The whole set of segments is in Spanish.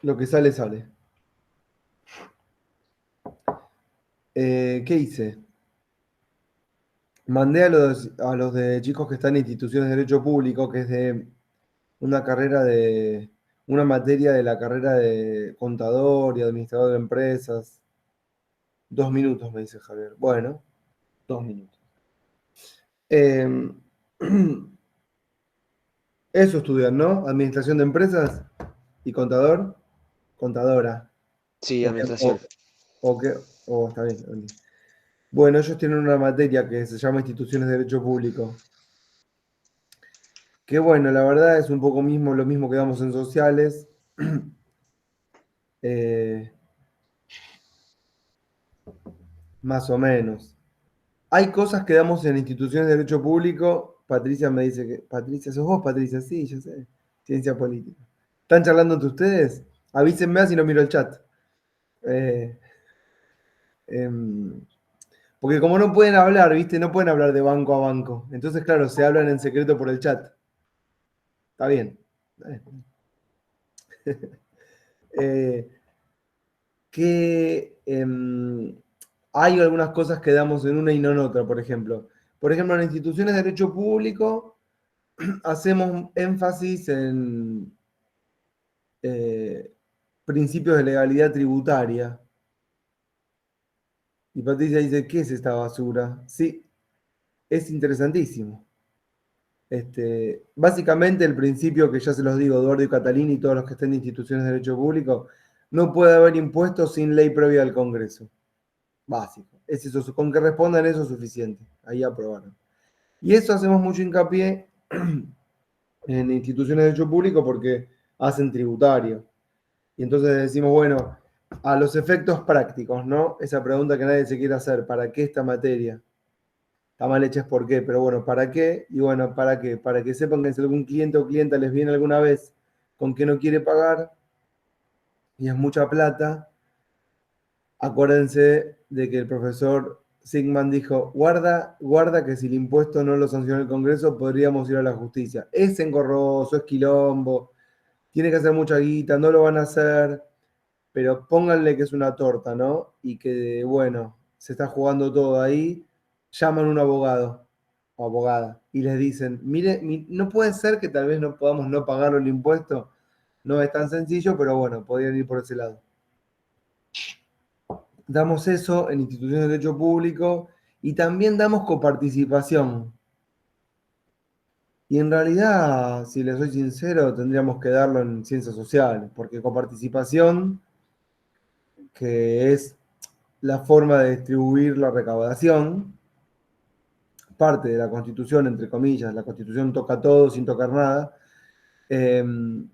Lo que sale, sale. ¿Qué hice? Mandé a los de chicos que están en instituciones de derecho público, que es de una carrera una materia de la carrera de contador y administrador de empresas. 2 minutos, me dice Javier. Bueno, 2 minutos. Eh, Eso estudian, ¿no? Administración de empresas y contador, contadora. Sí, O, administración. o qué, está bien. Ok. Bueno, ellos tienen una materia que se llama Instituciones de Derecho Público. Que bueno, la verdad es un poco lo mismo que damos en sociales. Eh, Más o menos. Hay cosas que damos en instituciones de derecho público. Patricia me dice que. Patricia, ¿sos vos, Patricia? Sí, yo sé. Ciencia política. ¿Están charlando entre ustedes? Avísenme así no miro el chat. Eh, em, Porque como no pueden hablar, ¿viste? No pueden hablar de banco a banco. Entonces, claro, se hablan en secreto por el chat. Está bien. Eh, que hay algunas cosas que damos en una y no en otra, por ejemplo. Por ejemplo, en instituciones de derecho público hacemos énfasis en eh, principios de legalidad tributaria. Y Patricia dice, ¿qué es esta basura? Sí, es interesantísimo. Básicamente el principio que ya se los digo, Eduardo y Catalini y todos los que estén en instituciones de derecho público, no puede haber impuestos sin ley previa del Congreso. Básico. Es eso, con que respondan eso es suficiente. Ahí aprobaron. Y eso hacemos mucho hincapié en instituciones de derecho público porque hacen tributario. Y entonces decimos, bueno, a los efectos prácticos, ¿no? Esa pregunta que nadie se quiere hacer, ¿para qué esta materia? Está mal hecha es por qué, pero bueno, ¿para qué? Y bueno, ¿para qué? Para que sepan que si algún cliente o clienta les viene alguna vez con que no quiere pagar y es mucha plata, acuérdense de que el profesor Sigman dijo, guarda, guarda que si el impuesto no lo sanciona el Congreso, podríamos ir a la justicia. Es engorroso, es quilombo, tiene que hacer mucha guita, no lo van a hacer, pero pónganle que es una torta, ¿no? Y que, bueno, se está jugando todo ahí, llaman a un abogado o abogada y les dicen, mire, no puede ser que tal vez no podamos no pagar el impuesto, no es tan sencillo, pero bueno, podrían ir por ese lado. Damos eso en instituciones de derecho público y también damos coparticipación. Y en realidad, si les soy sincero, tendríamos que darlo en ciencias sociales, porque coparticipación, que es la forma de distribuir la recaudación, parte de la Constitución, entre comillas, la Constitución toca todo sin tocar nada. En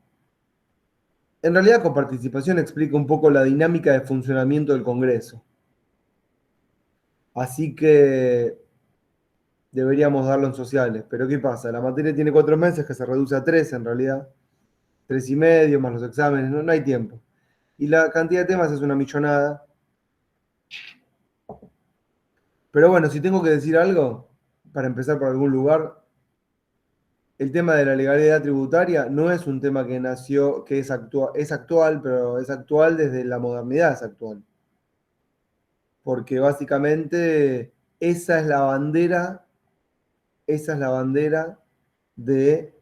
realidad, coparticipación explica un poco la dinámica de funcionamiento del Congreso. Así que deberíamos darlo en sociales. Pero ¿qué pasa? La materia tiene 4 meses, que se reduce a 3 en realidad. 3 y medio, más los exámenes, no hay tiempo. Y la cantidad de temas es una millonada. Pero bueno, si tengo que decir algo, para empezar por algún lugar, el tema de la legalidad tributaria no es un tema que nació, que es actual, pero es actual desde la modernidad, es actual. Porque básicamente esa es la bandera, esa es la bandera de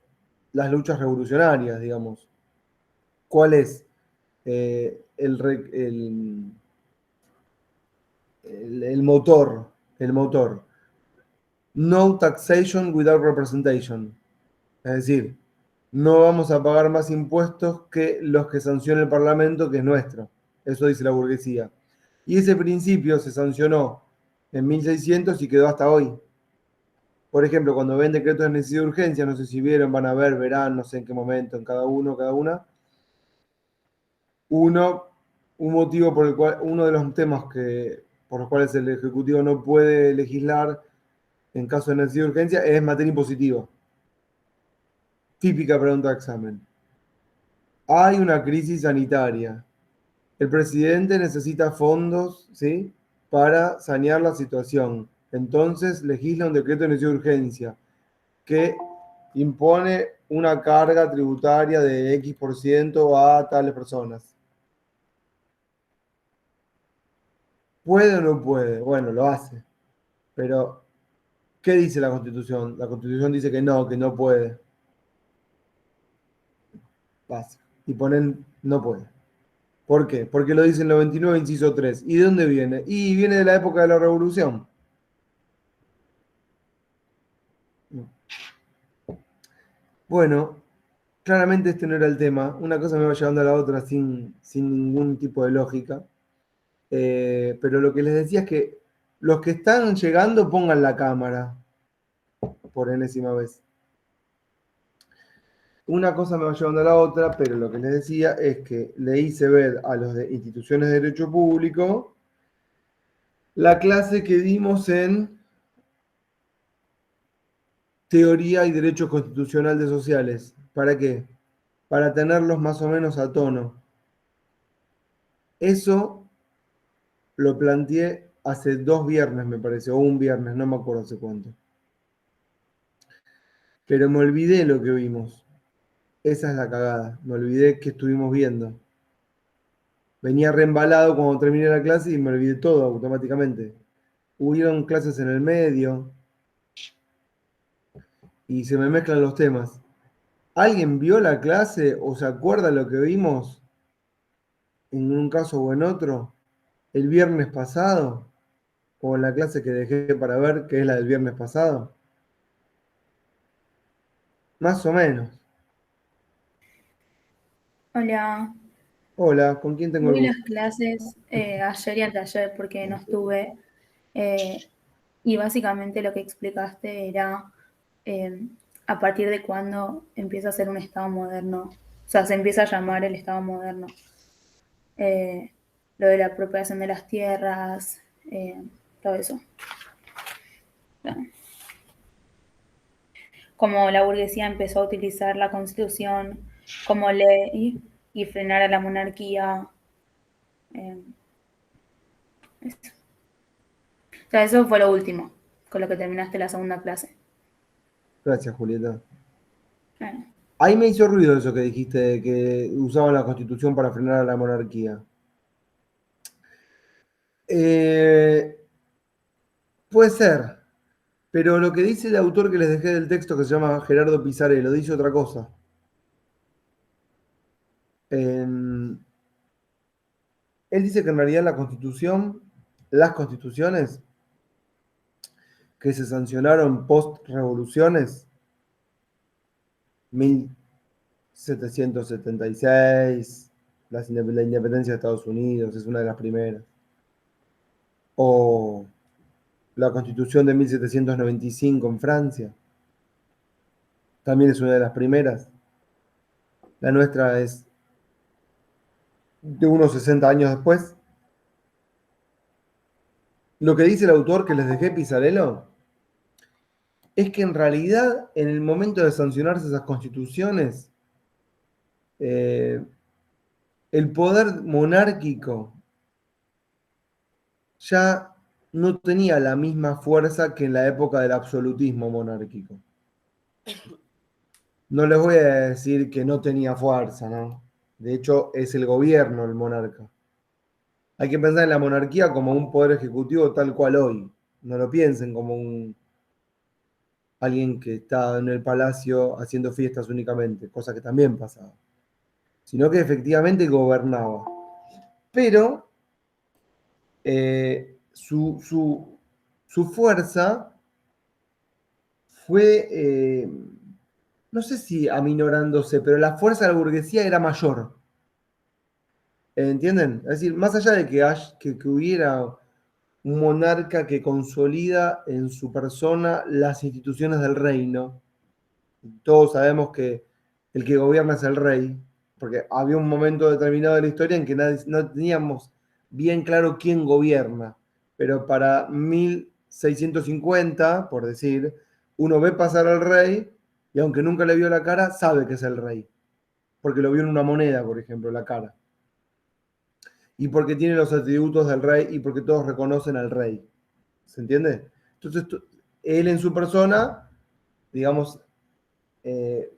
las luchas revolucionarias, digamos. ¿Cuál es el motor? El motor. No taxation without representation. Es decir, no vamos a pagar más impuestos que los que sanciona el Parlamento, que es nuestro. Eso dice la burguesía. Y ese principio se sancionó en 1600 y quedó hasta hoy. Por ejemplo, cuando ven decretos de necesidad de urgencia, no sé si vieron, van a ver, verán, no sé en qué momento, en cada uno, cada una. Uno, un motivo por el cual, uno de los temas por los cuales el Ejecutivo no puede legislar en caso de necesidad de urgencia es materia impositiva. Típica pregunta de examen. Hay una crisis sanitaria. El presidente necesita fondos, ¿sí? Para sanear la situación. Entonces legisla un decreto de necesidad de urgencia que impone una carga tributaria de X% a tales personas. ¿Puede o no puede? Bueno, lo hace. Pero, ¿qué dice la Constitución? La Constitución dice que no puede. Básico. Y ponen no puede. ¿Por qué? Porque lo dice el 99, inciso 3. ¿Y de dónde viene? Y viene de la época de la Revolución. Bueno, claramente este no era el tema. Una cosa me va llevando a la otra sin ningún tipo de lógica. Pero lo que les decía es que los que están llegando pongan la cámara por enésima vez. Una cosa me va llevando a la otra, pero lo que les decía es que le hice ver a los de instituciones de derecho público la clase que dimos en teoría y derecho constitucional de sociales. ¿Para qué? Para tenerlos más o menos a tono. Eso lo planteé hace 2 viernes, me parece, o un viernes, no me acuerdo hace cuánto. Pero me olvidé lo que vimos. Esa es la cagada. Me olvidé que estuvimos viendo. Venía reembalado cuando terminé la clase y me olvidé todo automáticamente. Hubieron clases en el medio y se me mezclan los temas. ¿Alguien vio la clase o se acuerda lo que vimos en un caso o en otro el viernes pasado? ¿O en la clase que dejé para ver, que es la del viernes pasado? Más o menos. Hola, Hola, ¿con quién tengo el vi gusto? las clases ayer y anteayer porque no estuve eh, y básicamente lo que explicaste era eh, a partir de cuándo empieza a ser un Estado moderno, o sea, se empieza a llamar el Estado moderno. Eh, lo de la apropiación de las tierras, todo eso. Bueno, como la burguesía empezó a utilizar la Constitución como ley y frenar a la monarquía. eh, eso. O sea, eso fue lo último, con lo que terminaste la segunda clase. Gracias, Julieta. Bueno, Ahí me hizo ruido eso que dijiste, de que usaban la Constitución para frenar a la monarquía. Eh, puede ser, pero lo que dice el autor que les dejé del texto, que se llama Gerardo Pisarello, dice otra cosa. Él dice que en realidad la Constitución, las constituciones que se sancionaron post-revoluciones, 1776, la independencia de Estados Unidos es una de las primeras, o la Constitución de 1795 en Francia, también es una de las primeras. La nuestra es de unos 60 años después. Lo que dice el autor que les dejé Pisarello es que en realidad en el momento de sancionarse esas constituciones, eh, el poder monárquico ya no tenía la misma fuerza que en la época del absolutismo monárquico. No les voy a decir que no tenía fuerza, ¿no? De hecho, es el gobierno el monarca. Hay que pensar en la monarquía como un poder ejecutivo tal cual hoy. No lo piensen como alguien que está en el palacio haciendo fiestas únicamente, cosa que también pasaba, sino que efectivamente gobernaba. Pero su fuerza fue, no sé si aminorándose, pero la fuerza de la burguesía era mayor. ¿Entienden? Es decir, más allá de que hubiera un monarca que consolida en su persona las instituciones del reino, todos sabemos que el que gobierna es el rey, porque había un momento determinado de la historia en que no teníamos bien claro quién gobierna, pero para 1650, por decir, uno ve pasar al rey y aunque nunca le vio la cara, sabe que es el rey, porque lo vio en una moneda, por ejemplo, la cara, y porque tiene los atributos del rey y porque todos reconocen al rey. ¿Se entiende? Entonces, él en su persona, digamos, eh,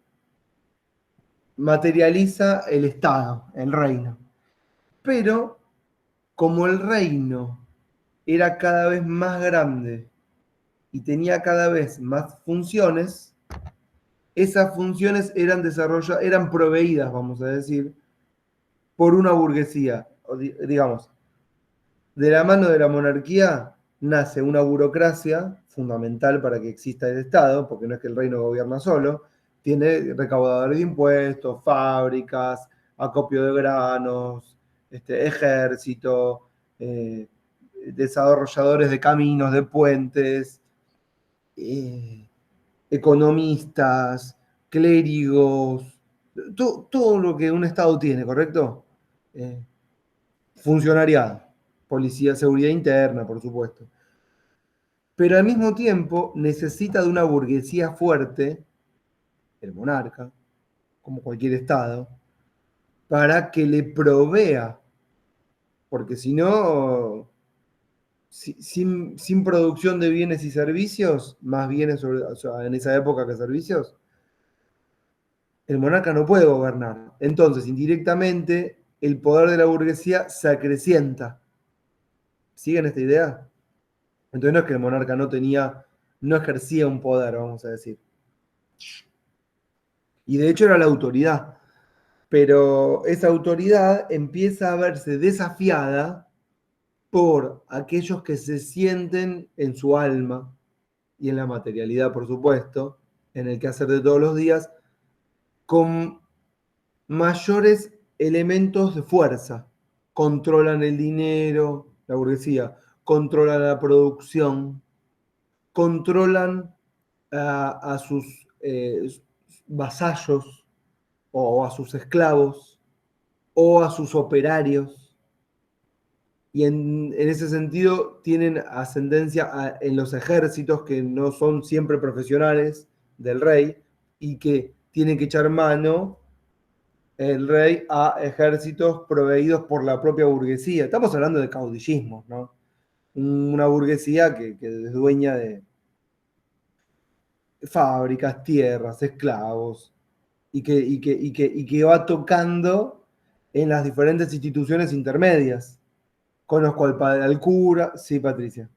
materializa el Estado, el reino. Pero como el reino era cada vez más grande y tenía cada vez más funciones, esas funciones eran proveídas, vamos a decir, por una burguesía. Digamos, de la mano de la monarquía nace una burocracia fundamental para que exista el Estado, porque no es que el reino gobierna solo, tiene recaudadores de impuestos, fábricas, acopio de granos, ejército, eh, desarrolladores de caminos, de puentes, eh, economistas, clérigos, todo lo que un Estado tiene, ¿correcto? Eh, Funcionariado, policía, seguridad interna, por supuesto. Pero al mismo tiempo necesita de una burguesía fuerte, el monarca, como cualquier Estado, para que le provea, porque si no, sin producción de bienes y servicios, más bienes o sea, en esa época que servicios, el monarca no puede gobernar. Entonces, indirectamente, el poder de la burguesía se acrecienta. ¿Siguen esta idea? Entonces no es que el monarca no ejercía un poder, vamos a decir. Y de hecho era la autoridad. Pero esa autoridad empieza a verse desafiada por aquellos que se sienten en su alma y en la materialidad, por supuesto, en el quehacer de todos los días, con mayores elementos de fuerza. Controlan el dinero, la burguesía, controlan la producción, controlan a sus vasallos o a sus esclavos o a sus operarios. Y en ese sentido tienen ascendencia en los ejércitos que no son siempre profesionales del rey y que tienen que echar mano el rey a ejércitos proveídos por la propia burguesía. Estamos hablando de caudillismo, ¿no? Una burguesía que es dueña de fábricas, tierras, esclavos, y que va tocando en las diferentes instituciones intermedias. Conozco al padre, al cura. Sí, Patricia.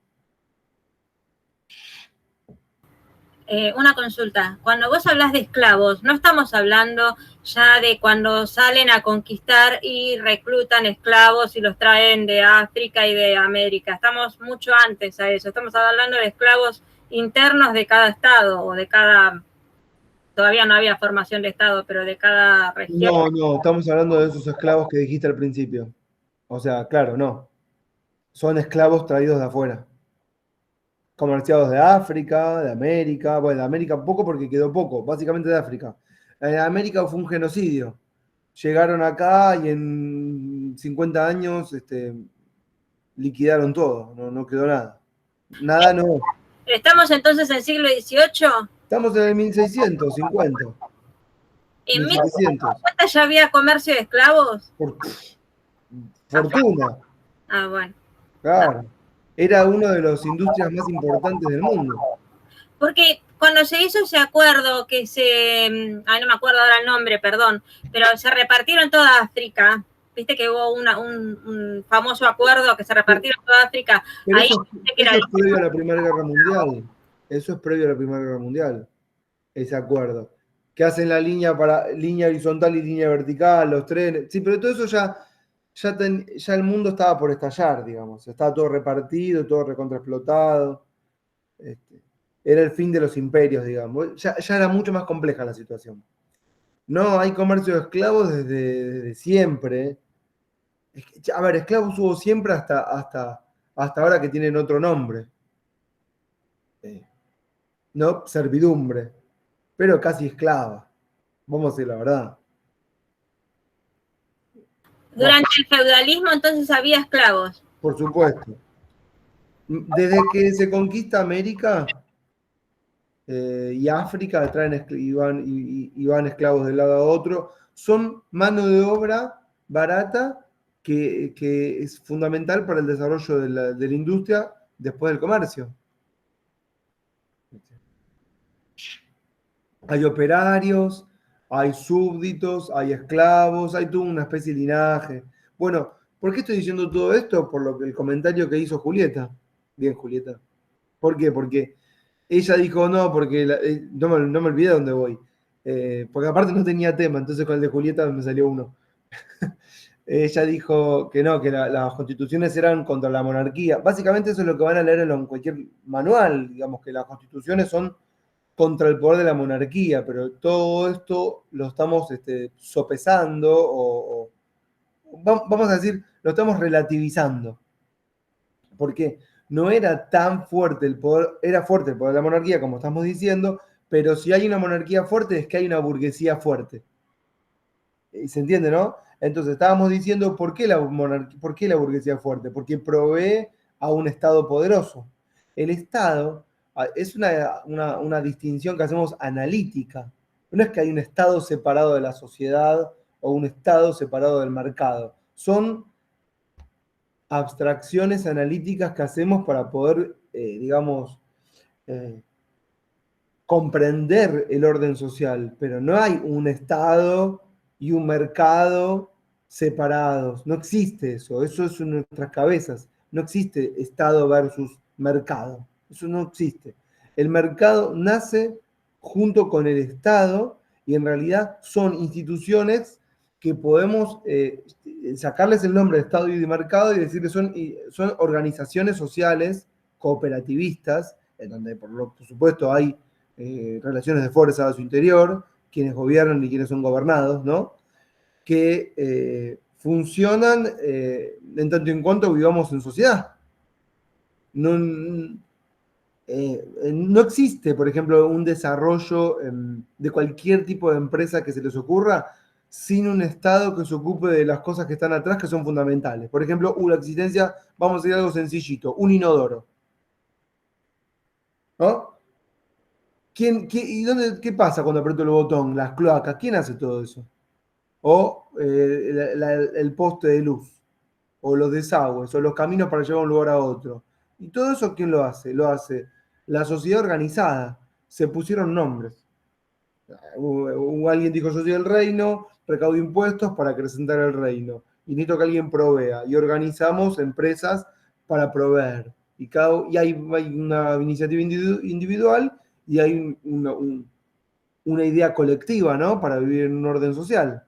Una consulta. Cuando vos hablas de esclavos, no estamos hablando ya de cuando salen a conquistar y reclutan esclavos y los traen de África y de América. Estamos mucho antes a eso. Estamos hablando de esclavos internos de cada estado o de cada... Todavía no había formación de estado, pero de cada región. No, estamos hablando de esos esclavos que dijiste al principio. O sea, claro, no. Son esclavos traídos de afuera. Comerciados de África, de América. Bueno, de América poco porque quedó poco, básicamente de África. En América fue un genocidio. Llegaron acá y en 50 años liquidaron todo, no quedó nada. Nada no. ¿Estamos entonces en siglo XVIII? Estamos en el 1650, ¿En 1700. 1750 ya había comercio de esclavos? Fortuna, Ah, bueno. claro. Era una de las industrias más importantes del mundo. Porque cuando se hizo ese acuerdo que no me acuerdo ahora el nombre, perdón, pero se repartieron toda África, viste que hubo un famoso acuerdo que se repartieron toda África. Pero Ahí eso es previo a la Primera Guerra Mundial. Eso es previo a la Primera Guerra Mundial, ese acuerdo. Que hacen la línea horizontal y línea vertical, los trenes. Sí, pero todo eso ya el mundo estaba por estallar, digamos. Estaba todo repartido, todo recontraexplotado. Era el fin de los imperios, digamos. Ya era mucho más compleja la situación. No, hay comercio de esclavos desde siempre. A ver, esclavos hubo siempre hasta ahora que tienen otro nombre. No servidumbre, pero casi esclava. Vamos a decir la verdad. durante el feudalismo entonces había esclavos. Por supuesto. Desde que se conquista América y África, y van esclavos de lado a otro, son mano de obra barata que es fundamental para el desarrollo de la industria después del comercio. Hay operarios, hay súbditos, hay esclavos, hay toda una especie de linaje. Bueno, ¿Por qué estoy diciendo todo esto? Por el comentario que hizo Julieta. Bien, Julieta. ¿Por qué? Porque ella dijo no, porque no me olvidé dónde voy. Porque aparte no tenía tema, entonces con el de Julieta me salió uno. Ella dijo que no, que las constituciones eran contra la monarquía. Básicamente eso es lo que van a leer en cualquier manual, digamos que las constituciones son contra el poder de la monarquía, pero todo esto lo estamos sopesando vamos a decir, lo estamos relativizando. Porque no era tan fuerte el poder, era fuerte el poder de la monarquía, como estamos diciendo, pero si hay una monarquía fuerte es que hay una burguesía fuerte. ¿Se entiende, no? Entonces estábamos diciendo por qué la burguesía fuerte, porque provee a un Estado poderoso. El Estado es una distinción que hacemos analítica. No es que hay un Estado separado de la sociedad o un Estado separado del mercado. Son abstracciones analíticas que hacemos para poder, digamos, comprender el orden social, pero no hay un Estado y un mercado separados. No existe eso. Eso es en nuestras cabezas. No existe Estado versus mercado. Eso no existe. El mercado nace junto con el Estado y en realidad son instituciones que podemos sacarles el nombre de Estado y de mercado y decir que son organizaciones sociales cooperativistas, en donde por supuesto hay relaciones de fuerza a su interior, quienes gobiernan y quienes son gobernados, ¿no? Que funcionan en tanto en cuanto vivamos en sociedad. No existe, por ejemplo, un desarrollo de cualquier tipo de empresa que se les ocurra sin un Estado que se ocupe de las cosas que están atrás, que son fundamentales. Por ejemplo, la existencia, vamos a decir algo sencillito, un inodoro. ¿No? ¿Qué pasa cuando aprieto el botón? Las cloacas, ¿quién hace todo eso? O el poste de luz, o los desagües, o los caminos para llevar de un lugar a otro. ¿Y todo eso quién lo hace? Lo hace la sociedad organizada. Se pusieron nombres. Alguien dijo, yo soy el reino, recaudo impuestos para acrecentar el reino. Y necesito que alguien provea. Y organizamos empresas para proveer. Y hay una iniciativa individual y hay una idea colectiva, ¿no? Para vivir en un orden social.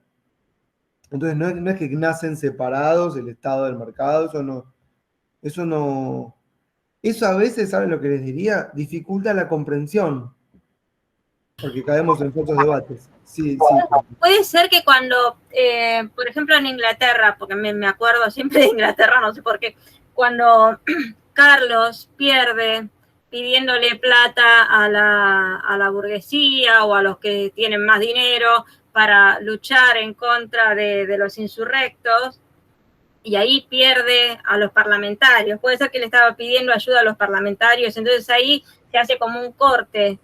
Entonces no es que nacen separados el Estado del mercado, eso a veces, ¿saben lo que les diría? Dificulta la comprensión, porque caemos en falsos debates. Sí. Puede ser que cuando, por ejemplo en Inglaterra, porque me acuerdo siempre de Inglaterra, no sé por qué, cuando Carlos pierde pidiéndole plata a la burguesía o a los que tienen más dinero para luchar en contra de los insurrectos, y ahí pierde a los parlamentarios. Puede ser que le estaba pidiendo ayuda a los parlamentarios, entonces ahí se hace como un corte,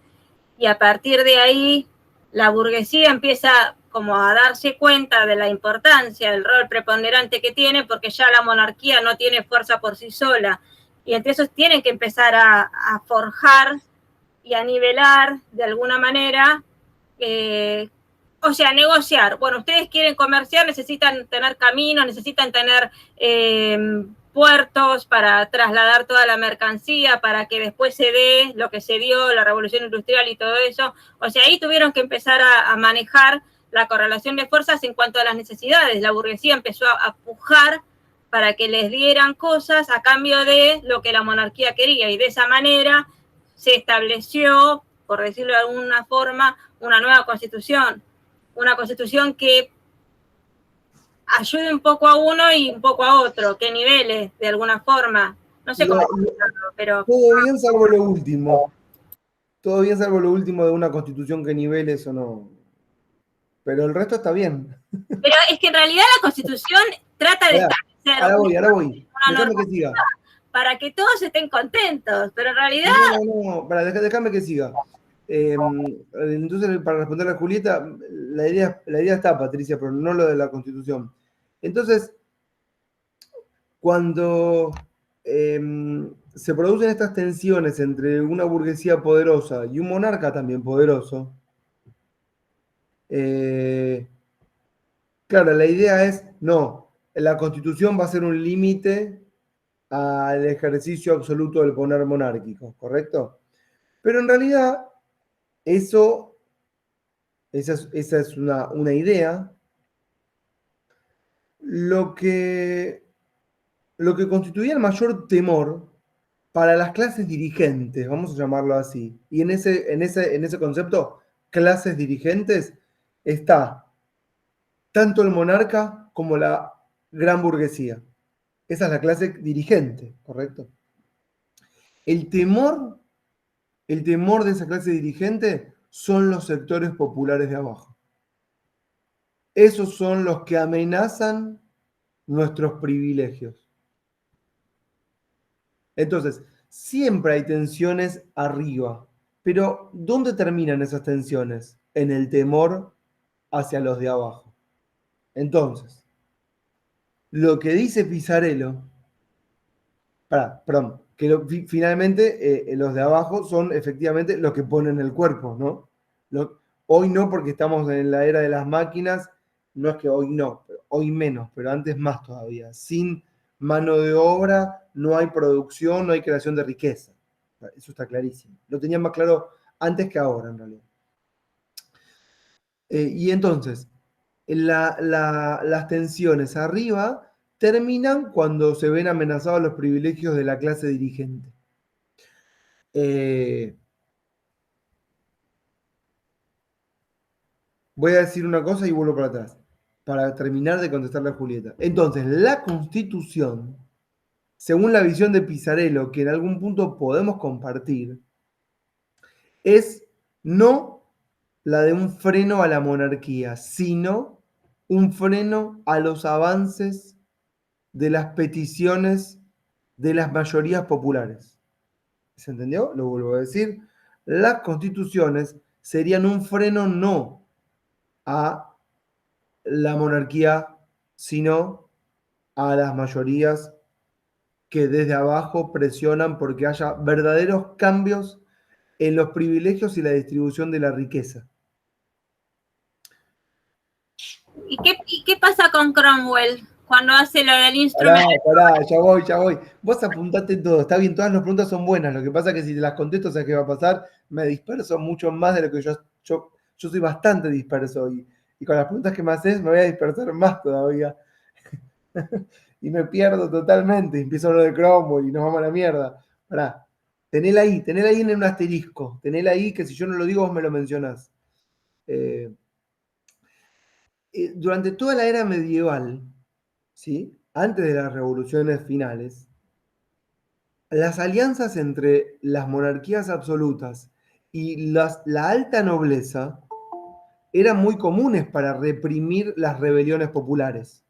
y a partir de ahí la burguesía empieza como a darse cuenta de la importancia, del rol preponderante que tiene, porque ya la monarquía no tiene fuerza por sí sola, y entonces tienen que empezar a forjar y a nivelar de alguna manera, o sea, negociar. Bueno, ustedes quieren comerciar, necesitan tener caminos, necesitan tener puertos para trasladar toda la mercancía, para que después se dé lo que se dio, la revolución industrial y todo eso. O sea, ahí tuvieron que empezar a manejar la correlación de fuerzas en cuanto a las necesidades. La burguesía empezó a pujar para que les dieran cosas a cambio de lo que la monarquía quería, y de esa manera se estableció, por decirlo de alguna forma, una nueva constitución, una constitución que ayude un poco a uno y un poco a otro, que nivele de alguna forma. No sé cómo explicarlo, pero... Todo bien salvo lo último. Todo bien salvo lo último de una constitución que nivele, eso no. Pero el resto está bien. Pero es que en realidad la constitución trata de establecer... Ahora voy. Déjame que siga. Para que todos estén contentos, pero en realidad... No, déjame que siga. Entonces, para responder a Julieta, la idea está, Patricia, pero no lo de la Constitución. Entonces, cuando se producen estas tensiones entre una burguesía poderosa y un monarca también poderoso, claro, la idea es, no, la Constitución va a ser un límite al ejercicio absoluto del poder monárquico, ¿correcto? Pero en realidad, esa es una idea. Lo que constituía el mayor temor para las clases dirigentes, vamos a llamarlo así, y en ese concepto, clases dirigentes, está tanto el monarca como la gran burguesía. Esa es la clase dirigente, ¿correcto? El temor de esa clase dirigente son los sectores populares de abajo. Esos son los que amenazan nuestros privilegios. Entonces, siempre hay tensiones arriba, pero ¿dónde terminan esas tensiones? En el temor hacia los de abajo. Entonces, lo que dice Pisarello, perdón, que finalmente los de abajo son efectivamente los que ponen el cuerpo, ¿no? Hoy no, porque estamos en la era de las máquinas, no es que hoy no, hoy menos, pero antes más todavía. Sin mano de obra no hay producción, no hay creación de riqueza. Eso está clarísimo. Lo tenían más claro antes que ahora, en realidad. Y entonces, las tensiones arriba terminan cuando se ven amenazados los privilegios de la clase dirigente. Voy a decir una cosa y vuelvo para atrás, para terminar de contestarle a Julieta. Entonces, la Constitución, según la visión de Pisarello, que en algún punto podemos compartir, es no la de un freno a la monarquía, sino un freno a los avances de las peticiones de las mayorías populares. ¿Se entendió? Lo vuelvo a decir. Las constituciones serían un freno no a la monarquía, sino a las mayorías que desde abajo presionan porque haya verdaderos cambios en los privilegios y la distribución de la riqueza. ¿Y qué pasa con Cromwell cuando hace lo del instrumento? Pará, ya voy. Vos apuntate todo, está bien, todas las preguntas son buenas. Lo que pasa es que si te las contesto, ¿sabes qué va a pasar? Me disperso mucho más de lo que yo soy bastante disperso y con las preguntas que me haces me voy a dispersar más todavía. Y me pierdo totalmente. Empiezo a hablar de Cromwell y nos vamos a la mierda. Pará, tenela ahí en un asterisco. Tenela ahí que si yo no lo digo, vos me lo mencionás. Durante toda la era medieval, ¿sí? Antes de las revoluciones finales, las alianzas entre las monarquías absolutas y la alta nobleza eran muy comunes para reprimir las rebeliones populares.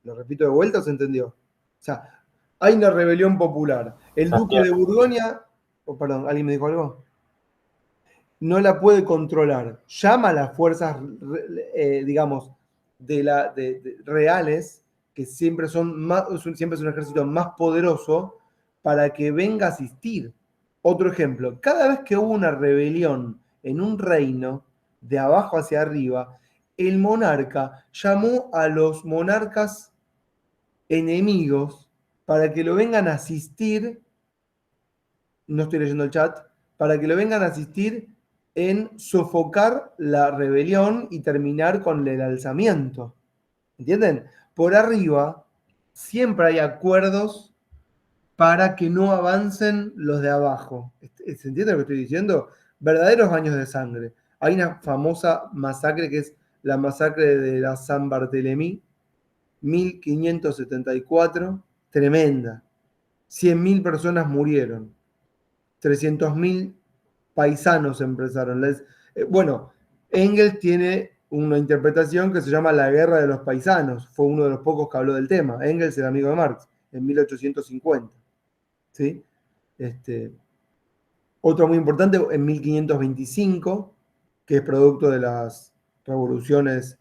Lo repito de vuelta, ¿se entendió? O sea, hay una rebelión popular. El duque de Borgoña, perdón, ¿alguien me dijo algo? No la puede controlar. Llama a las fuerzas, digamos, reales, que siempre es un ejército más poderoso, para que venga a asistir. Otro ejemplo, cada vez que hubo una rebelión en un reino, de abajo hacia arriba, el monarca llamó a los monarcas enemigos para que lo vengan a asistir, no estoy leyendo el chat, para que lo vengan a asistir en sofocar la rebelión y terminar con el alzamiento. ¿Entienden? Por arriba siempre hay acuerdos para que no avancen los de abajo. ¿Se entiende lo que estoy diciendo? Verdaderos baños de sangre. Hay una famosa masacre que es la masacre de la San Bartolomé, 1574, tremenda. 100.000 personas murieron. 300.000 paisanos empezaron. Bueno, Engels tiene una interpretación que se llama la guerra de los paisanos. Fue uno de los pocos que habló del tema. Engels era amigo de Marx, en 1850. ¿Sí? Otro muy importante en 1525, que es producto de las revoluciones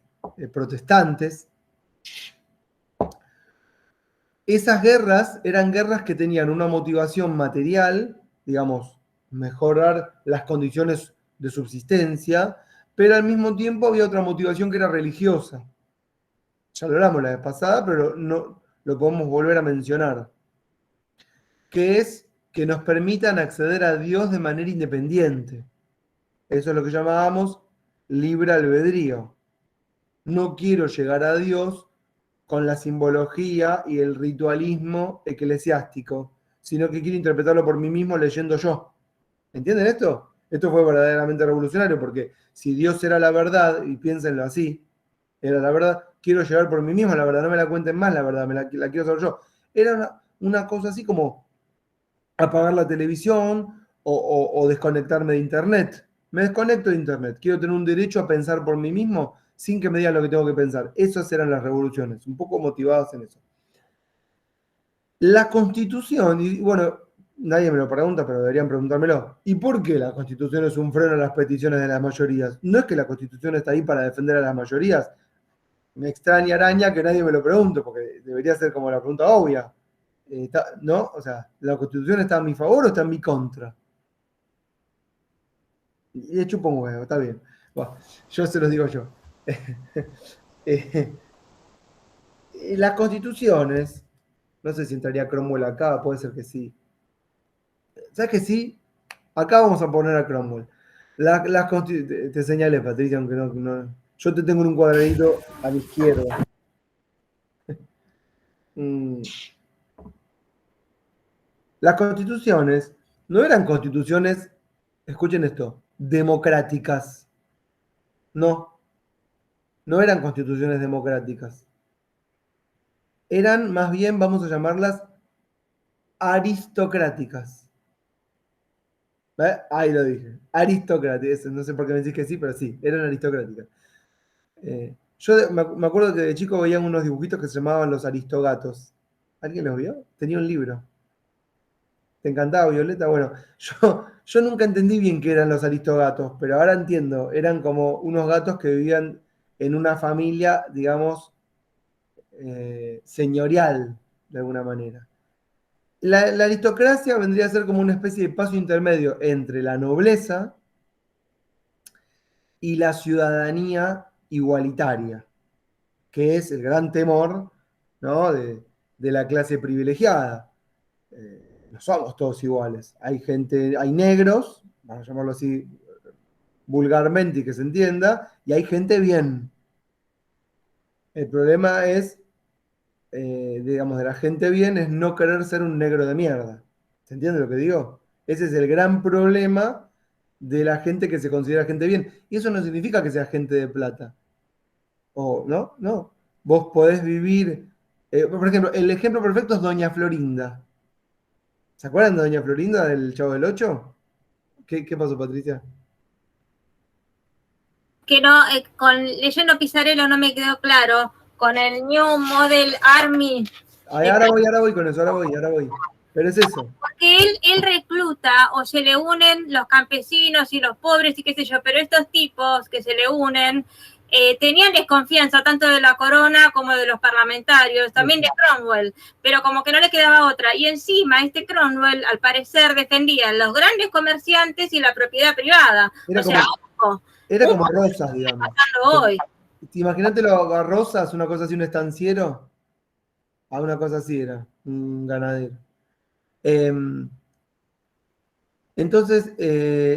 protestantes. Esas guerras eran guerras que tenían una motivación material, digamos, mejorar las condiciones de subsistencia, pero al mismo tiempo había otra motivación que era religiosa. ya lo hablamos la vez pasada, pero no lo podemos volver a mencionar, que es que nos permitan acceder a Dios de manera independiente. Eso es lo que llamábamos libre albedrío. No quiero llegar a Dios con la simbología y el ritualismo eclesiástico, sino que quiero interpretarlo por mí mismo leyendo yo. ¿Entienden esto? Esto fue verdaderamente revolucionario, porque si Dios era la verdad, y piénsenlo así, era la verdad, quiero llegar por mí mismo a la verdad, no me la cuenten más la verdad, la quiero saber yo. Era una cosa así como apagar la televisión o desconectarme de internet. Me desconecto de internet, quiero tener un derecho a pensar por mí mismo sin que me digan lo que tengo que pensar. Esas eran las revoluciones, un poco motivadas en eso. La Constitución, y bueno, nadie me lo pregunta, pero deberían preguntármelo. ¿Y por qué la Constitución es un freno a las peticiones de las mayorías? No es que la Constitución está ahí para defender a las mayorías. Me extraña araña que nadie me lo pregunte, porque debería ser como la pregunta obvia. ¿No? O sea, ¿la Constitución está a mi favor o está en mi contra? Y le chupo un huevo, está bien. Bueno, yo se los digo yo. Las constituciones, no sé si entraría Cromwell acá, puede ser que sí. ¿Sabes que sí? Acá vamos a poner a Cromwell. Te señalé, Patricia, aunque no. Yo te tengo en un cuadradito a la izquierda. Las constituciones no eran constituciones, escuchen esto, democráticas. No eran constituciones democráticas. Eran más bien, vamos a llamarlas, aristocráticas. ¿Ve? Ahí lo dije. Aristocráticas. No sé por qué me decís que sí, pero sí, eran aristocráticas. Yo me acuerdo que de chico veía unos dibujitos que se llamaban los Aristogatos. ¿Alguien los vio? Tenía un libro. ¿Te encantaba, Violeta? Bueno, yo nunca entendí bien qué eran los aristogatos, pero ahora entiendo. Eran como unos gatos que vivían en una familia, digamos, señorial, de alguna manera. La aristocracia vendría a ser como una especie de paso intermedio entre la nobleza y la ciudadanía igualitaria, que es el gran temor, ¿no?, de la clase privilegiada. No somos todos iguales. Hay gente, hay negros, vamos a llamarlo así vulgarmente y que se entienda, y hay gente bien. El problema es, digamos, de la gente bien es no querer ser un negro de mierda. ¿Se entiende lo que digo? Ese es el gran problema de la gente que se considera gente bien. Y eso no significa que sea gente de plata. O, ¿no? No. Vos podés vivir. Por ejemplo, el ejemplo perfecto es Doña Florinda. ¿Se acuerdan de Doña Florinda del Chavo del Ocho? ¿Qué pasó, Patricia? Que no, leyendo Pizarello no me quedó claro. Con el New Model Army. Ahora voy con eso, ahora voy. Pero es eso. Porque él recluta o se le unen los campesinos y los pobres y qué sé yo, pero estos tipos que se le unen tenían desconfianza tanto de la corona como de los parlamentarios, también de Cromwell, pero como que no le quedaba otra. Y encima este Cromwell, al parecer, defendía los grandes comerciantes y la propiedad privada. Era como Rosas, digamos. Hoy. Imagínatelo a Rosas, una cosa así, un estanciero. A una cosa así era, un ganadero. Entonces,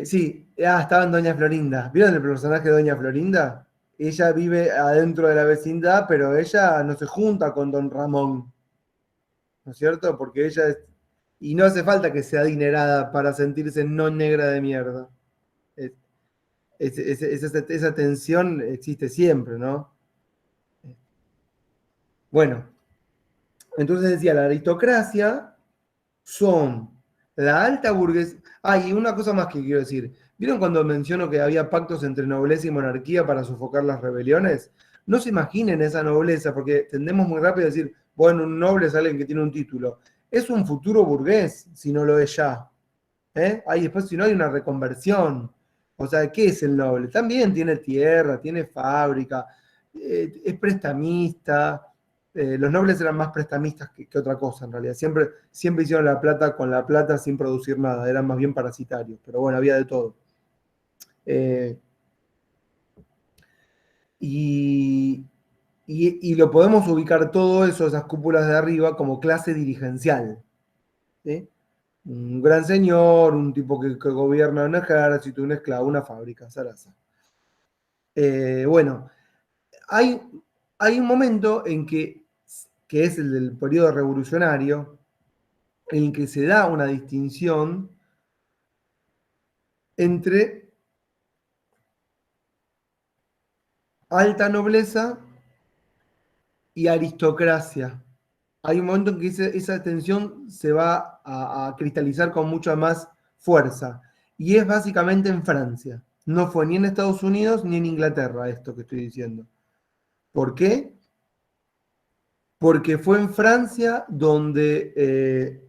sí, estaba en Doña Florinda. ¿Vieron el personaje de Doña Florinda? Ella vive adentro de la vecindad, pero ella no se junta con Don Ramón. ¿No es cierto? Porque ella es... Y no hace falta que sea adinerada para sentirse no negra de mierda. Esa tensión existe siempre, ¿no? Bueno, entonces decía, la aristocracia son la alta burguesía. Y una cosa más que quiero decir. ¿Vieron cuando menciono que había pactos entre nobleza y monarquía para sofocar las rebeliones? No se imaginen esa nobleza, porque tendemos muy rápido a decir, bueno, un noble es alguien que tiene un título. Es un futuro burgués, si no lo es ya. Después, si no, hay una reconversión. O sea, ¿qué es el noble? También tiene tierra, tiene fábrica, es prestamista. Los nobles eran más prestamistas que otra cosa, en realidad. Siempre hicieron la plata con la plata sin producir nada, eran más bien parasitarios, pero bueno, había de todo. Y Y lo podemos ubicar todo eso, esas cúpulas de arriba, como clase dirigencial. ¿Sí? Un gran señor, un tipo que gobierna un ejército, un esclavo, una fábrica, zaraza. Bueno, hay un momento en que es el del periodo revolucionario, en el que se da una distinción entre alta nobleza y aristocracia. Hay un momento en que esa tensión se va a cristalizar con mucha más fuerza. Y es básicamente en Francia. No fue ni en Estados Unidos ni en Inglaterra esto que estoy diciendo. ¿Por qué? Porque fue en Francia donde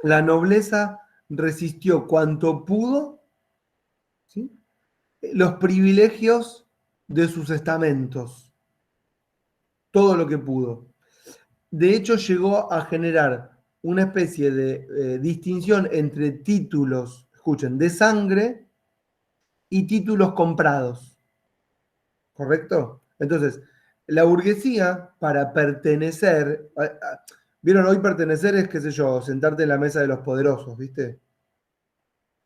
la nobleza resistió cuanto pudo, ¿sí?, los privilegios de sus estamentos. Todo lo que pudo. De hecho, llegó a generar una especie de distinción entre títulos, escuchen, de sangre y títulos comprados. ¿Correcto? Entonces, la burguesía, para pertenecer, ¿vieron? Hoy pertenecer es, qué sé yo, sentarte en la mesa de los poderosos, ¿viste?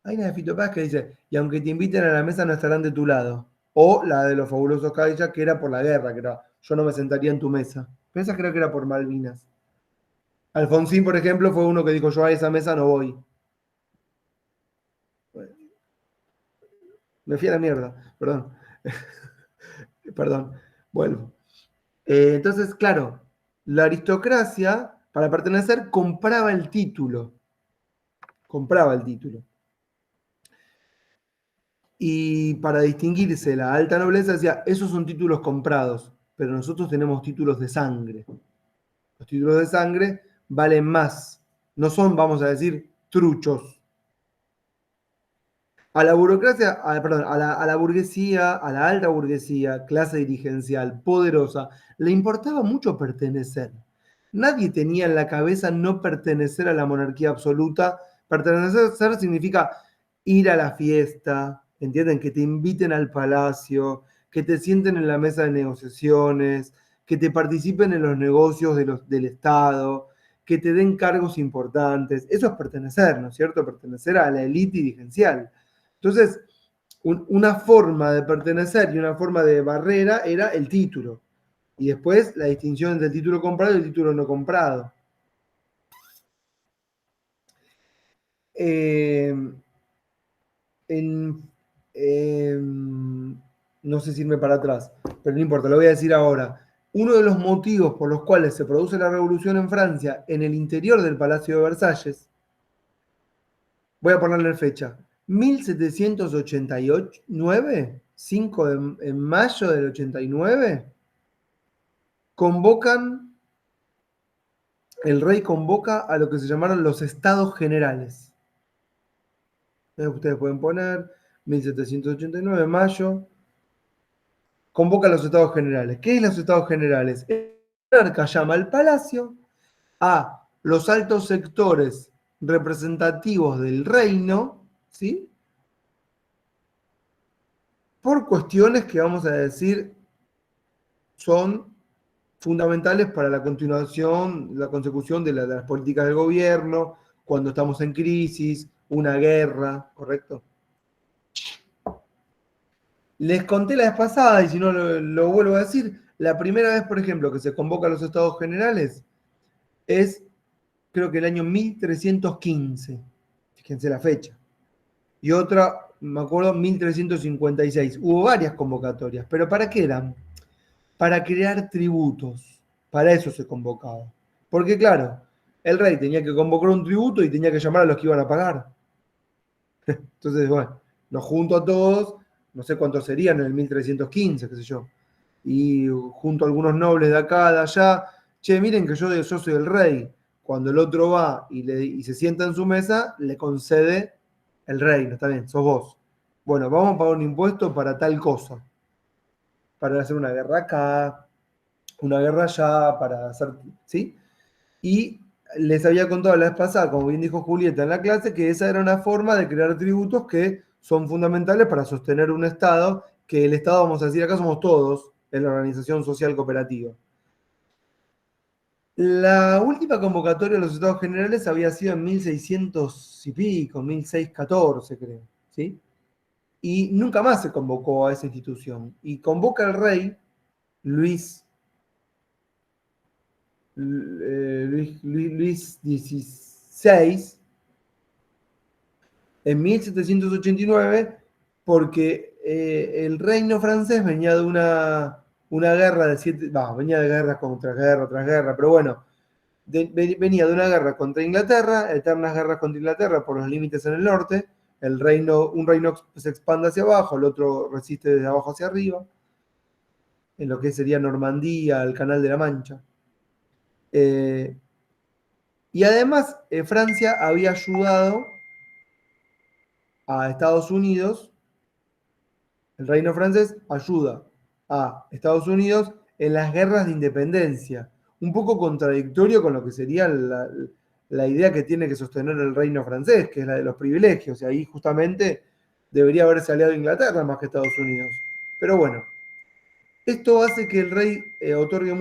Hay una de Fito Páez que dice, y aunque te inviten a la mesa no estarán de tu lado. O la de los fabulosos Cadillacs, que era por la guerra, que era, yo no me sentaría en tu mesa. Pero esa creo que era por Malvinas. Alfonsín, por ejemplo, fue uno que dijo, yo a esa mesa no voy. Bueno, me fui a la mierda, perdón. Perdón, vuelvo. Entonces, claro, la aristocracia, para pertenecer, compraba el título. Compraba el título. Y para distinguirse la alta nobleza decía, esos son títulos comprados, pero nosotros tenemos títulos de sangre. Los títulos de sangre valen más. No son, vamos a decir, truchos. A la burocracia, a la burguesía, a la alta burguesía, clase dirigencial, poderosa, le importaba mucho pertenecer. Nadie tenía en la cabeza no pertenecer a la monarquía absoluta. Pertenecer significa ir a la fiesta, ¿entienden? Que te inviten al palacio, que te sienten en la mesa de negociaciones, que te participen en los negocios del Estado, que te den cargos importantes. Eso es pertenecer, ¿no es cierto? Pertenecer a la élite dirigencial. Entonces, una forma de pertenecer y una forma de barrera era el título. Y después la distinción entre el título comprado y el título no comprado. No sé si irme para atrás, pero no importa, lo voy a decir ahora. Uno de los motivos por los cuales se produce la revolución en Francia, en el interior del Palacio de Versalles, voy a ponerle fecha, 1789, 5 en mayo del 89, el rey convoca a lo que se llamaron los Estados Generales. Ustedes pueden poner 1789, mayo, convoca a los Estados Generales. ¿Qué es los Estados Generales? El monarca llama al palacio a los altos sectores representativos del reino, ¿sí?, por cuestiones que vamos a decir son fundamentales para la continuación, la consecución de las políticas del gobierno, cuando estamos en crisis, una guerra, ¿correcto? Les conté la vez pasada, y si no lo vuelvo a decir, la primera vez, por ejemplo, que se convoca a los Estados Generales es, creo que el año 1315, fíjense la fecha. Y otra, me acuerdo, 1356. Hubo varias convocatorias, pero ¿para qué eran? Para crear tributos. Para eso se convocaba. Porque claro, el rey tenía que convocar un tributo y tenía que llamar a los que iban a pagar. Entonces, bueno, los junto a todos, no sé cuántos serían en el 1315, qué sé yo. Y junto a algunos nobles de acá, de allá, che, miren que yo soy el rey. Cuando el otro va y se sienta en su mesa, le concede el reino, está bien, sos vos. Bueno, vamos a pagar un impuesto para tal cosa. Para hacer una guerra acá, una guerra allá, para hacer, ¿sí? Y les había contado la vez pasada, como bien dijo Julieta en la clase, que esa era una forma de crear tributos que son fundamentales para sostener un Estado, que el Estado, vamos a decir, acá somos todos, en la organización social cooperativa. La última convocatoria de los Estados Generales había sido en 1600 y pico, 1614, creo, ¿sí? Y nunca más se convocó a esa institución. Y convoca al rey Luis XVI en 1789 porque el reino francés venía de una guerra de venía de guerra contra guerra tras guerra, pero bueno, venía de una guerra contra Inglaterra, eternas guerras contra Inglaterra por los límites en el norte, un reino se expande hacia abajo, el otro resiste desde abajo hacia arriba, en lo que sería Normandía, el Canal de la Mancha. Y además, Francia había ayudado a Estados Unidos, el reino francés ayuda a Estados Unidos en las guerras de independencia, un poco contradictorio con lo que sería la idea que tiene que sostener el reino francés, que es la de los privilegios, y ahí justamente debería haberse aliado a Inglaterra más que Estados Unidos. Pero bueno, esto hace que el rey otorgue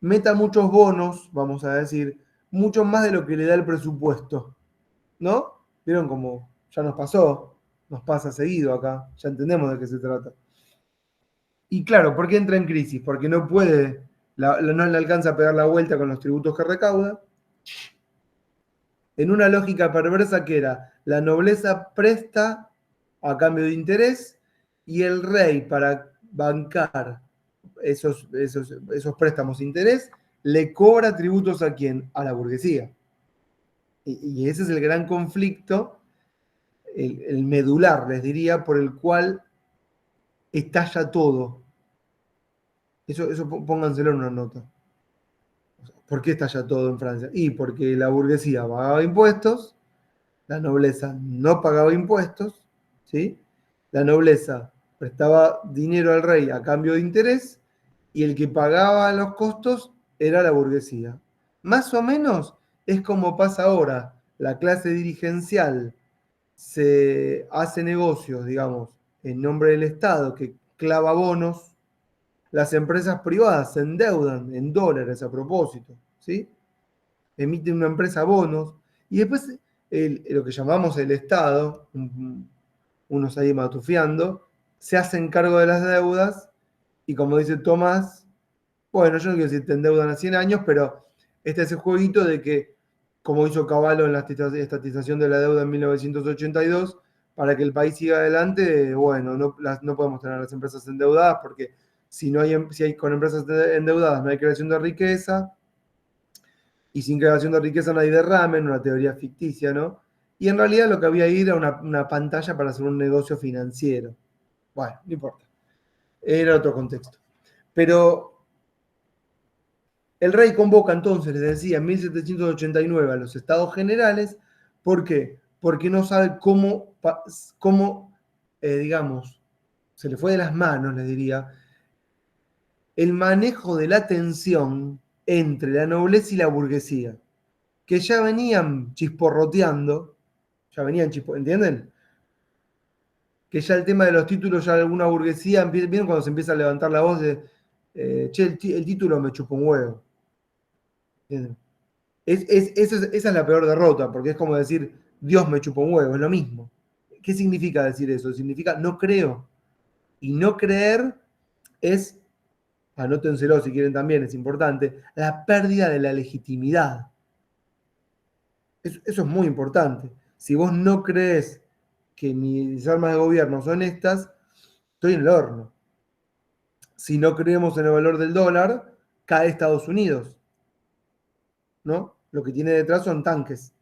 meta muchos bonos, vamos a decir, mucho más de lo que le da el presupuesto, ¿no? ¿Vieron cómo ya nos pasó? Nos pasa seguido acá, ya entendemos de qué se trata. Y claro, ¿por qué entra en crisis? Porque no puede, no le alcanza a pegar la vuelta con los tributos que recauda, en una lógica perversa que era, la nobleza presta a cambio de interés y el rey, para bancar esos préstamos de interés, le cobra tributos ¿a quién? A la burguesía. Y ese es el gran conflicto, el medular, les diría, por el cual estalla todo. Eso pónganselo en una nota. ¿Por qué estalla todo en Francia? Y porque la burguesía pagaba impuestos, la nobleza no pagaba impuestos, ¿sí? La nobleza prestaba dinero al rey a cambio de interés y el que pagaba los costos era la burguesía. Más o menos es como pasa ahora. La clase dirigencial se hace negocios, digamos, en nombre del Estado, que clava bonos. Las empresas privadas se endeudan en dólares a propósito, ¿sí? Emiten una empresa bonos y después lo que llamamos el Estado, unos ahí matufiando, se hacen cargo de las deudas y como dice Tomás, bueno, yo no quiero decir te endeudan a 100 años, pero este es el jueguito de que, como hizo Cavallo en la estatización de la deuda en 1982, para que el país siga adelante, bueno, no podemos tener las empresas endeudadas porque si hay con empresas endeudadas no hay creación de riqueza, y sin creación de riqueza no hay derrame, en una teoría ficticia, ¿no? Y en realidad lo que había ahí era una pantalla para hacer un negocio financiero. Bueno, no importa. Era otro contexto. Pero el rey convoca entonces, les decía, en 1789 a los Estados Generales. ¿Por qué? Porque no sabe cómo digamos, se le fue de las manos, les diría, el manejo de la tensión entre la nobleza y la burguesía, que ya venían chisporroteando, ¿entienden? Que ya el tema de los títulos, ya alguna burguesía, ¿vieron cuando se empieza a levantar la voz de, che, el título me chupa un huevo? ¿Entienden? Esa es la peor derrota, porque es como decir, Dios me chupa un huevo, es lo mismo. ¿Qué significa decir eso? Significa no creo. Y no creer es, anótenselo si quieren también, es importante, la pérdida de la legitimidad. Eso es muy importante. Si vos no crees que mis armas de gobierno son estas, estoy en el horno. Si no creemos en el valor del dólar, cae Estados Unidos, ¿no? Lo que tiene detrás son tanques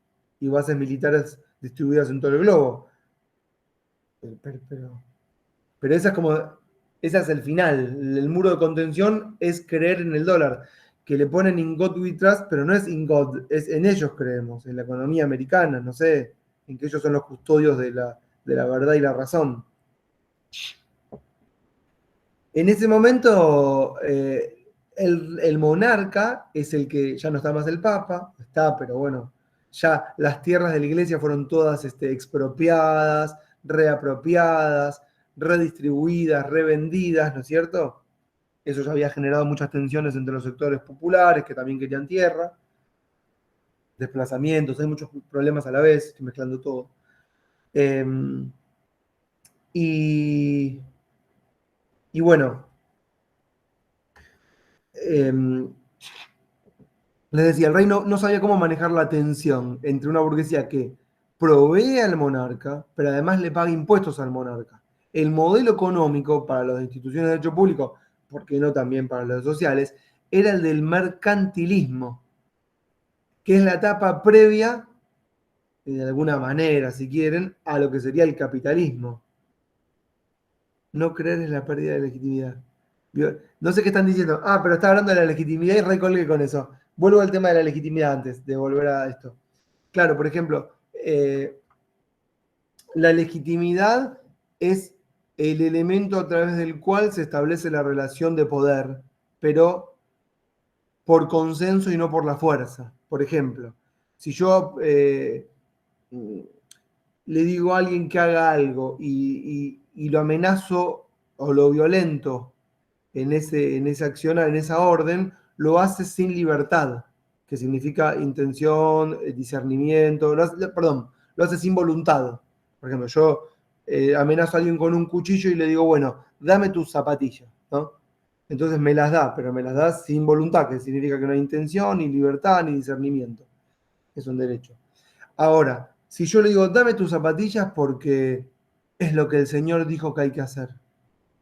y bases militares distribuidas en todo el globo. Pero esa es el final. El muro de contención es creer en el dólar, que le ponen in God we trust, pero no es in God, es en ellos creemos, en la economía americana, no sé, en que ellos son los custodios de la verdad y la razón. En ese momento, el monarca es el que, ya no está más el Papa, está, pero bueno, ya las tierras de la iglesia fueron todas expropiadas, reapropiadas, redistribuidas, revendidas, ¿no es cierto? Eso ya había generado muchas tensiones entre los sectores populares que también querían tierra, desplazamientos, hay muchos problemas a la vez, estoy mezclando todo. Y bueno, les decía, el rey no sabía cómo manejar la tensión entre una burguesía que provee al monarca, pero además le paga impuestos al monarca. El modelo económico para las instituciones de derecho público, ¿por qué no también para los sociales?, era el del mercantilismo, que es la etapa previa, de alguna manera, si quieren, a lo que sería el capitalismo. No creer es la pérdida de legitimidad. No sé qué están diciendo. Pero está hablando de la legitimidad y recolgué con eso. Vuelvo al tema de la legitimidad antes de volver a esto. Claro, por ejemplo, la legitimidad es el elemento a través del cual se establece la relación de poder, pero por consenso y no por la fuerza. Por ejemplo, si yo le digo a alguien que haga algo y lo amenazo o lo violento en esa acción, en esa orden, lo hace sin libertad, que significa intención, discernimiento, lo hace sin voluntad. Por ejemplo, yo amenazo a alguien con un cuchillo y le digo, bueno, dame tus zapatillas, ¿no? Entonces me las da, pero me las da sin voluntad, que significa que no hay intención, ni libertad, ni discernimiento. Es un derecho. Ahora, si yo le digo, dame tus zapatillas porque es lo que el Señor dijo que hay que hacer.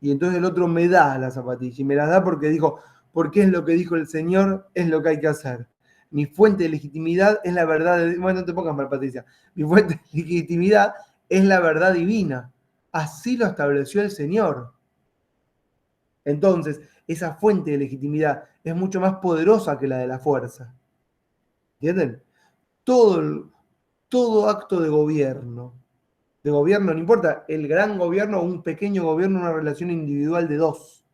Y entonces el otro me da las zapatillas y me las da porque dijo, porque es lo que dijo el Señor, es lo que hay que hacer. Mi fuente de legitimidad es la verdad. Bueno, no te pongas mal, Patricia. Mi fuente de legitimidad es la verdad divina. Así lo estableció el Señor. Entonces, esa fuente de legitimidad es mucho más poderosa que la de la fuerza. ¿Entienden? Todo acto de gobierno, no importa, el gran gobierno o un pequeño gobierno, una relación individual de dos.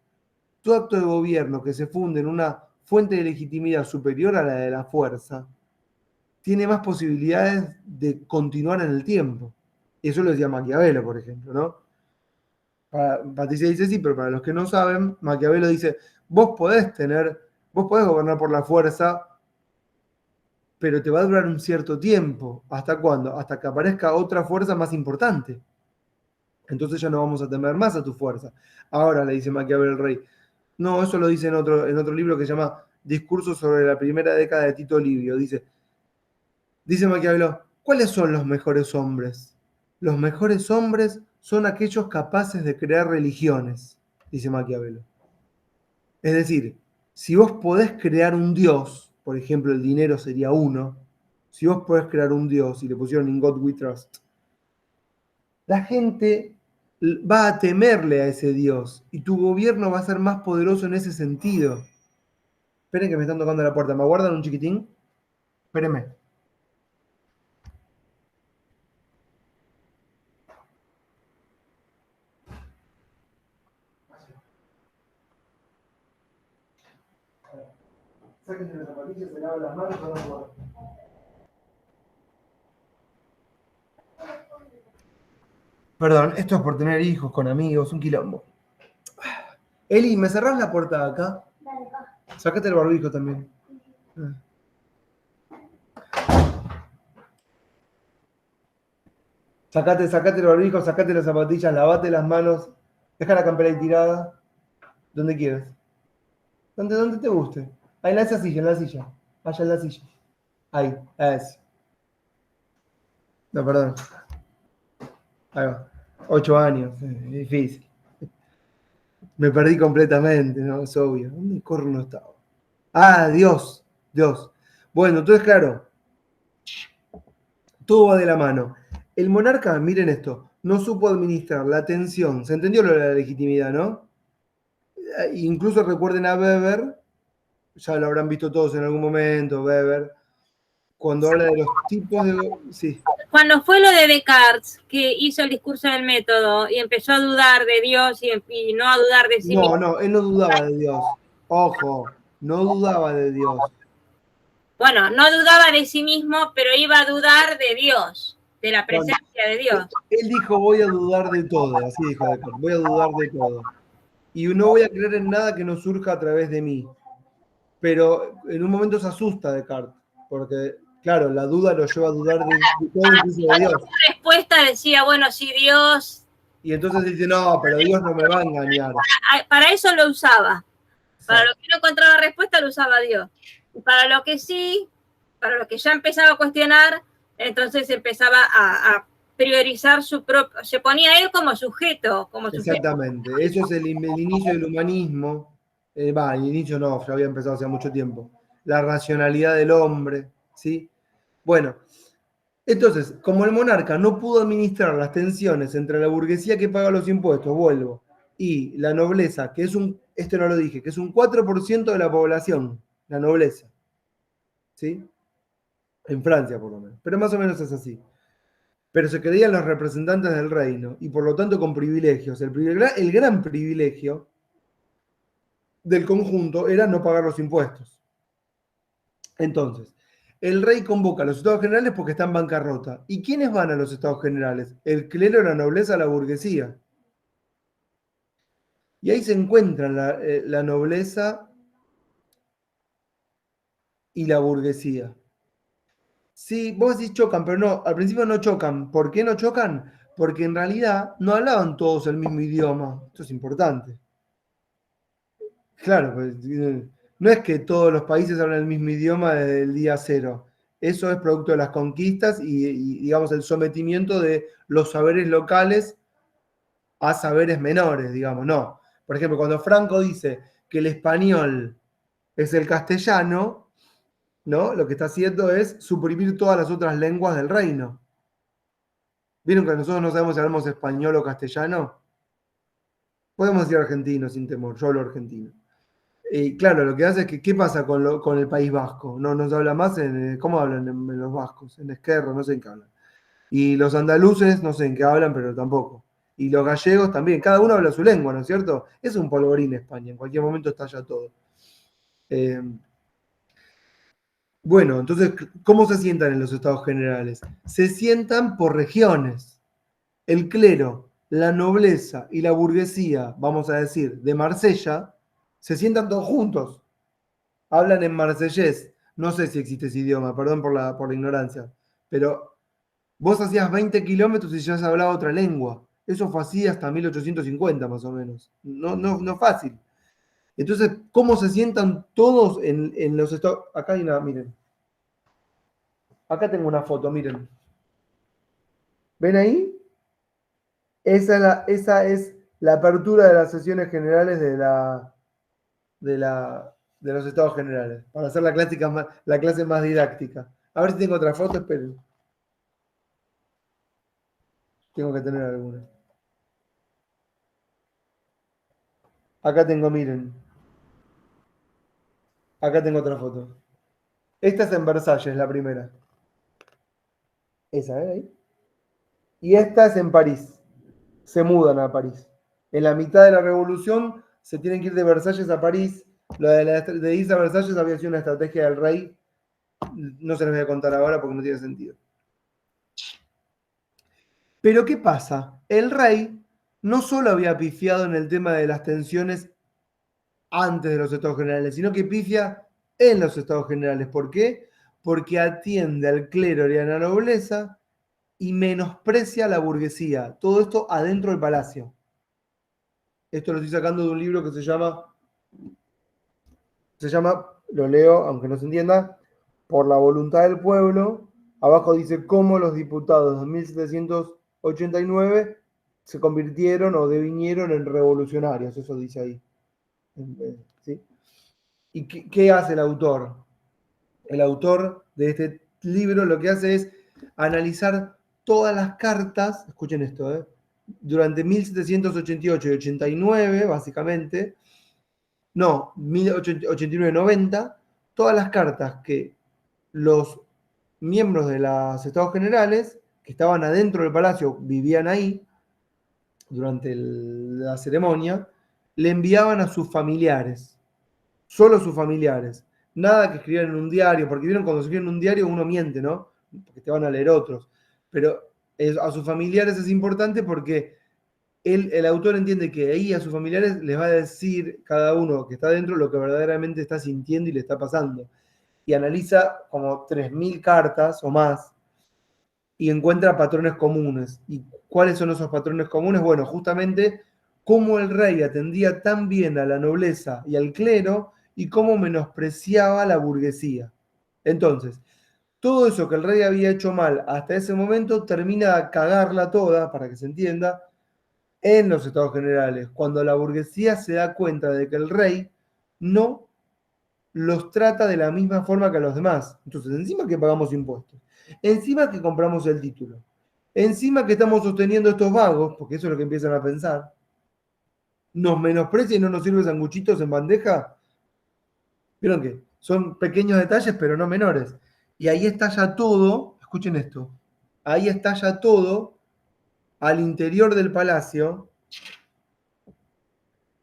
Todo acto de gobierno que se funde en una fuente de legitimidad superior a la de la fuerza, tiene más posibilidades de continuar en el tiempo. Y eso lo decía Maquiavelo, por ejemplo, ¿no? Patricia dice sí, pero para los que no saben, Maquiavelo dice, vos podés gobernar por la fuerza, pero te va a durar un cierto tiempo. ¿Hasta cuándo? Hasta que aparezca otra fuerza más importante. Entonces ya no vamos a temer más a tu fuerza. Ahora, le dice Maquiavelo al rey. No, eso lo dice en otro libro que se llama Discurso sobre la primera década de Tito Livio. Dice Maquiavelo, ¿cuáles son los mejores hombres? Los mejores hombres son aquellos capaces de crear religiones, dice Maquiavelo. Es decir, si vos podés crear un dios, por ejemplo, el dinero sería uno, si vos podés crear un dios y le pusieron In God We Trust, la gente va a temerle a ese dios y tu gobierno va a ser más poderoso en ese sentido. Esperen que me están tocando la puerta. ¿Me aguardan un chiquitín? Espérenme. Sáquense las zapatillas, se lavan las manos, no jugar. Perdón, esto es por tener hijos, con amigos, un quilombo. Eli, ¿me cerrás la puerta de acá? Dale, va. Sácate el barbijo también. Sacate el barbijo, sacate las zapatillas, lavate las manos, deja la campera ahí tirada. Donde quieras. Donde te guste. Ahí en esa silla, en la silla. Allá en la silla. Ahí, eso. No, perdón. Ahí va. 8 años, es difícil. Me perdí completamente, ¿no? Es obvio. ¿Dónde corno estaba? Dios. Bueno, entonces, claro, todo va de la mano. El monarca, miren esto, no supo administrar la tensión. ¿Se entendió lo de la legitimidad, no? Incluso recuerden a Weber, ya lo habrán visto todos en algún momento, Weber, cuando habla de los tipos de... Sí. Cuando fue lo de Descartes, que hizo el discurso del método y empezó a dudar de Dios y no a dudar de sí mismo. No, él no dudaba de Dios. Ojo, no dudaba de Dios. Bueno, no dudaba de sí mismo, pero iba a dudar de Dios. de la presencia de Dios. Él dijo, voy a dudar de todo, así dijo Descartes, voy a dudar de todo. Y no voy a creer en nada que no surja a través de mí. Pero en un momento se asusta Descartes, porque, claro, la duda lo lleva a dudar de todo, incluso de Dios. La respuesta decía, bueno, si Dios... Y entonces dice, no, pero Dios no me va a engañar. Para eso lo usaba. Para lo que no encontraba respuesta lo usaba Dios. Y para lo que sí, para lo que ya empezaba a cuestionar, entonces empezaba a priorizar su propio, se ponía él como sujeto. Exactamente, eso es el inicio del humanismo. El inicio no, ya había empezado hace mucho tiempo. La racionalidad del hombre, ¿sí? Bueno, entonces, como el monarca no pudo administrar las tensiones entre la burguesía que paga los impuestos, vuelvo, y la nobleza, que es esto no lo dije, que es un 4% de la población, la nobleza, ¿sí? En Francia, por lo menos. Pero más o menos es así. Pero se creían los representantes del reino, y por lo tanto con privilegios. El gran privilegio del conjunto era no pagar los impuestos. Entonces, el rey convoca a los estados generales porque está en bancarrota. ¿Y quiénes van a los estados generales? El clero, la nobleza, la burguesía. Y ahí se encuentran la nobleza y la burguesía. Sí, vos decís chocan, pero no, al principio no chocan. ¿Por qué no chocan? Porque en realidad no hablaban todos el mismo idioma. Esto es importante. Claro, pues, no es que todos los países hablan el mismo idioma desde el día cero. Eso es producto de las conquistas y, digamos, el sometimiento de los saberes locales a saberes menores, digamos, no. Por ejemplo, cuando Franco dice que el español es el castellano, ¿no? Lo que está haciendo es suprimir todas las otras lenguas del reino. ¿Vieron que nosotros no sabemos si hablamos español o castellano? Podemos decir argentino sin temor, yo hablo argentino. Claro, lo que hace es que, ¿qué pasa con el País Vasco? No se habla más ¿cómo hablan en los vascos? En Esquerra, no sé en qué hablan. Y los andaluces, no sé en qué hablan, pero tampoco. Y los gallegos también, cada uno habla su lengua, ¿no es cierto? Es un polvorín España, en cualquier momento estalla todo. Bueno, entonces, ¿cómo se sientan en los estados generales? Se sientan por regiones. El clero, la nobleza y la burguesía, vamos a decir, de Marsella, se sientan todos juntos. Hablan en marsellés. No sé si existe ese idioma, perdón por la ignorancia. Pero vos hacías 20 kilómetros y ya se hablaba otra lengua. Eso fue así hasta 1850 más o menos. No fácil. Entonces, ¿cómo se sientan todos en los estados? Acá hay una, miren. Acá tengo una foto, miren. ¿Ven ahí? Esa es la apertura de las sesiones generales de los estados generales, para hacer la clase más didáctica. A ver si tengo otra foto, esperen. Tengo que tener alguna. Acá tengo, miren. Acá tengo otra foto. Esta es en Versalles, la primera. Esa, ¿eh? Ahí. Y esta es en París. Se mudan a París. En la mitad de la revolución se tienen que ir de Versalles a París. Lo de irse a Versalles había sido una estrategia del rey. No se los voy a contar ahora porque no tiene sentido. Pero ¿qué pasa? El rey no solo había pifiado en el tema de las tensiones antes de los estados generales, sino que pifia en los estados generales. ¿Por qué? Porque atiende al clero y a la nobleza y menosprecia a la burguesía. Todo esto adentro del palacio. Esto lo estoy sacando de un libro que se llama, lo leo aunque no se entienda, Por la voluntad del pueblo. Abajo dice cómo los diputados de 1789 se convirtieron o devinieron en revolucionarios. Eso dice ahí. ¿Sí? ¿Y qué hace el autor? El autor de este libro lo que hace es analizar todas las cartas, escuchen esto, durante 1788 y 89, básicamente, no, 1889-90, todas las cartas que los miembros de los estados generales, que estaban adentro del palacio, vivían ahí, durante la ceremonia, le enviaban a sus familiares, solo sus familiares. Nada que escribieran en un diario, porque vieron cuando escriben en un diario uno miente, ¿no? Porque te van a leer otros. Pero A sus familiares es importante porque el autor entiende que ahí a sus familiares les va a decir cada uno que está dentro lo que verdaderamente está sintiendo y le está pasando. Y analiza como 3.000 cartas o más y encuentra patrones comunes. ¿Y cuáles son esos patrones comunes? Bueno, justamente cómo el rey atendía tan bien a la nobleza y al clero y cómo menospreciaba a la burguesía. Entonces, todo eso que el rey había hecho mal hasta ese momento termina de cagarla toda, para que se entienda, en los estados generales, cuando la burguesía se da cuenta de que el rey no los trata de la misma forma que a los demás. Entonces, encima que pagamos impuestos, encima que compramos el título, encima que estamos sosteniendo estos vagos, porque eso es lo que empiezan a pensar, nos menosprecia y no nos sirve sanguchitos en bandeja. ¿Vieron que? Son pequeños detalles, pero no menores. Y ahí estalla todo, escuchen esto, ahí estalla todo al interior del palacio.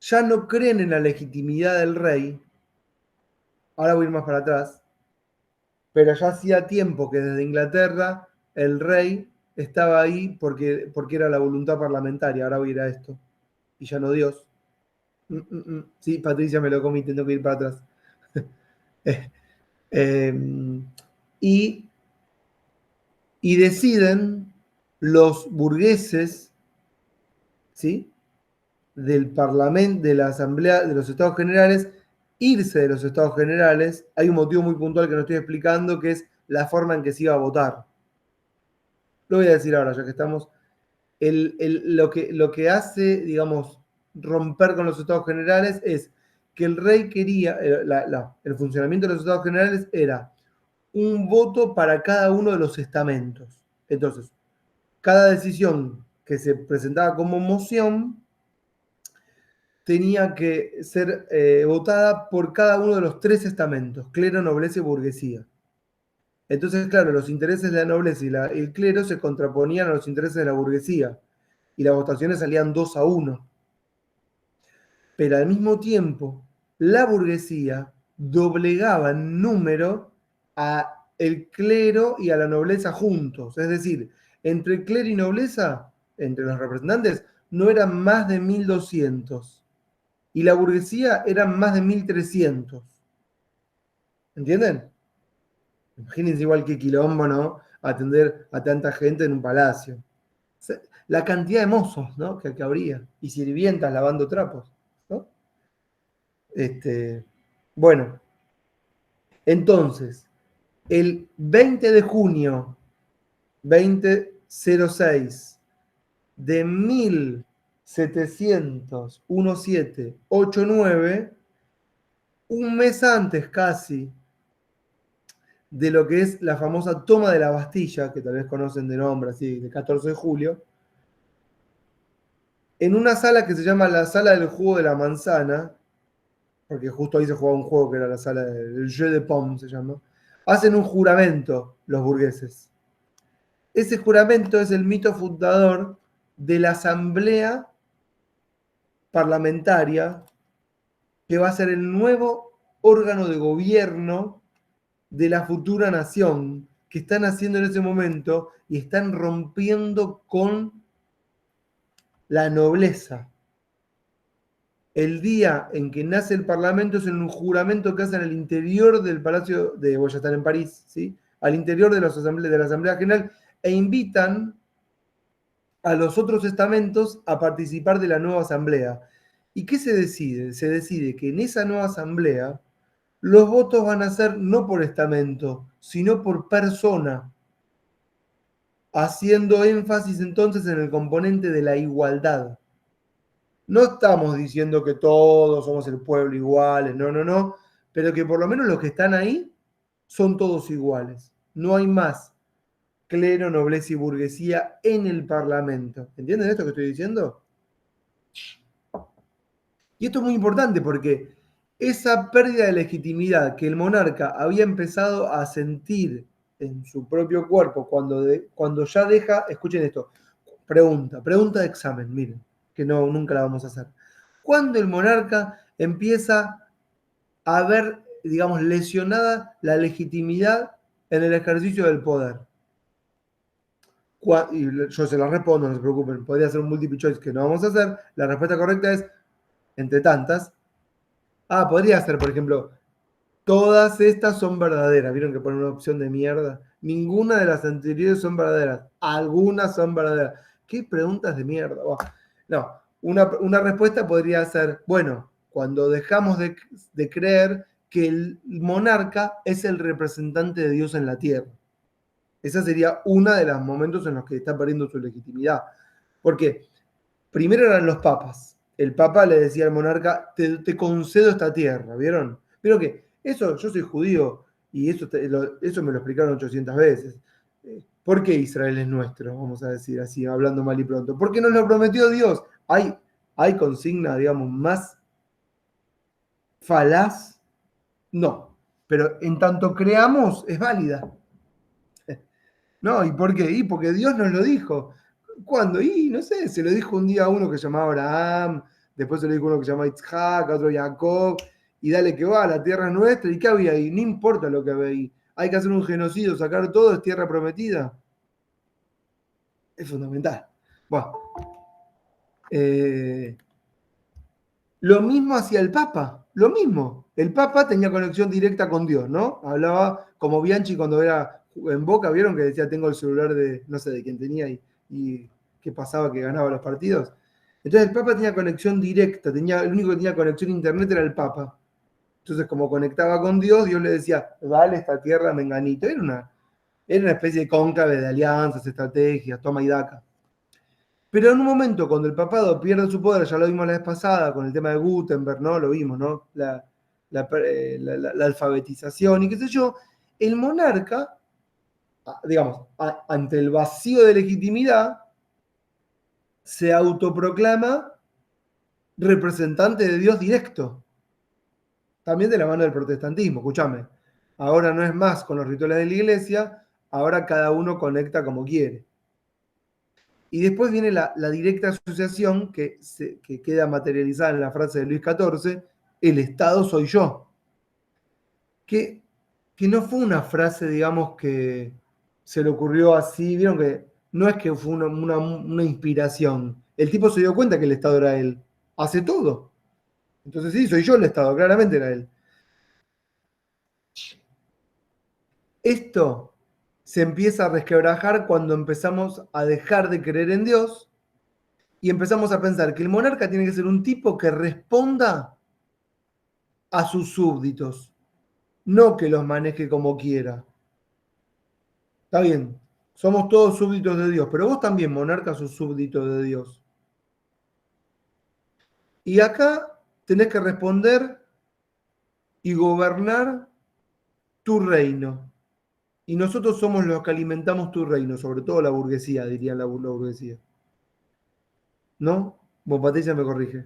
Ya no creen en la legitimidad del rey. Ahora voy a ir más para atrás. Pero ya hacía tiempo que desde Inglaterra el rey estaba ahí porque era la voluntad parlamentaria. Ahora voy a ir a esto. Y ya no Dios. Sí, Patricia, me lo comí, tengo que ir para atrás. Y deciden los burgueses, ¿sí?, del Parlamento, de la Asamblea de los Estados Generales, irse de los Estados Generales. Hay un motivo muy puntual que no estoy explicando, que es la forma en que se iba a votar. Lo voy a decir ahora, ya que estamos. Lo que hace, digamos, romper con los Estados Generales es que el rey quería, el funcionamiento de los Estados Generales era un voto para cada uno de los estamentos. Entonces, cada decisión que se presentaba como moción tenía que ser votada por cada uno de los 3 estamentos, clero, nobleza y burguesía. Entonces, claro, los intereses de la nobleza y el clero se contraponían a los intereses de la burguesía, y las votaciones salían 2-1. Pero al mismo tiempo, la burguesía doblegaba en número a el clero y a la nobleza juntos. Es decir, entre el clero y nobleza, entre los representantes, no eran más de 1.200. Y la burguesía eran más de 1.300. ¿Entienden? Imagínense igual que quilombo, ¿no? Atender a tanta gente en un palacio. La cantidad de mozos, ¿no?, que habría. Y sirvientas lavando trapos, ¿no? Bueno, entonces, el 20 de junio 2006 de 1789, un mes antes casi de lo que es la famosa toma de la Bastilla, que tal vez conocen de nombre, así, de 14 de julio, en una sala que se llama la sala del jugo de la manzana, porque justo ahí se jugaba un juego que era la sala del jeu de pomme, se llama, hacen un juramento los burgueses. Ese juramento es el mito fundador de la asamblea parlamentaria, que va a ser el nuevo órgano de gobierno de la futura nación, que están haciendo en ese momento y están rompiendo con la nobleza. El día en que nace el Parlamento es en un juramento que hacen al interior del Palacio de, voy a estar en París, ¿sí?, al interior de la Asamblea General, e invitan a los otros estamentos a participar de la nueva asamblea. ¿Y qué se decide? Se decide que en esa nueva asamblea los votos van a ser no por estamento, sino por persona, haciendo énfasis entonces en el componente de la igualdad. No estamos diciendo que todos somos el pueblo iguales, no, pero que por lo menos los que están ahí son todos iguales. No hay más clero, nobleza y burguesía en el Parlamento. ¿Entienden esto que estoy diciendo? Y esto es muy importante porque esa pérdida de legitimidad que el monarca había empezado a sentir en su propio cuerpo cuando ya deja, escuchen esto, pregunta de examen, miren, que nunca la vamos a hacer. Cuando el monarca empieza a ver, digamos, lesionada la legitimidad en el ejercicio del poder. Y yo se la respondo, no se preocupen, podría ser un multiple choice que no vamos a hacer. La respuesta correcta es, entre tantas, podría ser, por ejemplo, todas estas son verdaderas. ¿Vieron que ponen una opción de mierda? Ninguna de las anteriores son verdaderas. Algunas son verdaderas. ¿Qué preguntas de mierda? No, una respuesta podría ser, bueno, cuando dejamos de creer que el monarca es el representante de Dios en la tierra. Esa sería uno de los momentos en los que está perdiendo su legitimidad. Porque primero eran los papas. El papa le decía al monarca, te concedo esta tierra, ¿vieron? Pero que eso, yo soy judío y eso me lo explicaron 800 veces. ¿Por qué Israel es nuestro? Vamos a decir así, hablando mal y pronto. Porque nos lo prometió Dios. ¿Hay consigna, digamos, más falaz? No. Pero en tanto creamos, es válida. No, ¿y por qué? Porque Dios nos lo dijo. ¿Cuándo? No sé, se lo dijo un día a uno que se llamaba Abraham, después se lo dijo uno que se llamaba Isaac, a otro Jacob, y dale que va, la tierra es nuestra, ¿y qué había ahí? No importa lo que había ahí. Hay que hacer un genocidio, sacar todo, es tierra prometida. Es fundamental. Bueno, lo mismo hacía el Papa, lo mismo. El Papa tenía conexión directa con Dios, ¿no? Hablaba como Bianchi cuando era en Boca, ¿vieron? Que decía, tengo el celular de, no sé, de quién tenía y qué pasaba, que ganaba los partidos. Entonces el Papa tenía conexión directa, el único que tenía conexión a internet era el Papa. Entonces como conectaba con Dios, Dios le decía, dale esta tierra, menganito. Era una especie de cónclave de alianzas, estrategias, toma y daca. Pero en un momento, cuando el papado pierde su poder, ya lo vimos la vez pasada con el tema de Gutenberg, ¿no? Lo vimos, ¿no? La alfabetización y qué sé yo, el monarca, digamos, ante el vacío de legitimidad, se autoproclama representante de Dios directo. También de la mano del protestantismo, escúchame. Ahora no es más con los rituales de la iglesia, ahora cada uno conecta como quiere. Y después viene la directa asociación que queda materializada en la frase de Luis XIV, el Estado soy yo. Que no fue una frase, digamos, que se le ocurrió así, vieron que no es que fue una inspiración. El tipo se dio cuenta que el Estado era él. Hace todo. Entonces sí, soy yo el Estado, claramente era él. Esto se empieza a resquebrajar cuando empezamos a dejar de creer en Dios y empezamos a pensar que el monarca tiene que ser un tipo que responda a sus súbditos, no que los maneje como quiera. Está bien, somos todos súbditos de Dios, pero vos también, monarca, sos súbdito de Dios. Y acá tenés que responder y gobernar tu reino. Y nosotros somos los que alimentamos tu reino, sobre todo la burguesía, diría la burguesía. ¿No? Vos, Patricia, me corrige.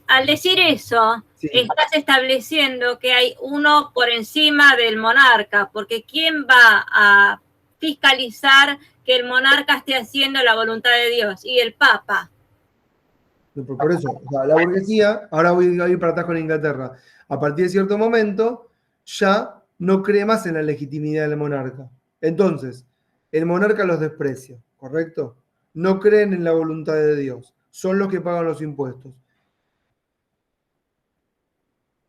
Al decir eso, Sí. estás estableciendo que hay uno por encima del monarca, porque ¿quién va a fiscalizar que el monarca esté haciendo la voluntad de Dios? Y el Papa. Por eso, o sea, la burguesía, ahora voy a ir para atrás con Inglaterra, a partir de cierto momento ya no cree más en la legitimidad del monarca. Entonces, el monarca los desprecia, ¿correcto? No creen en la voluntad de Dios, son los que pagan los impuestos.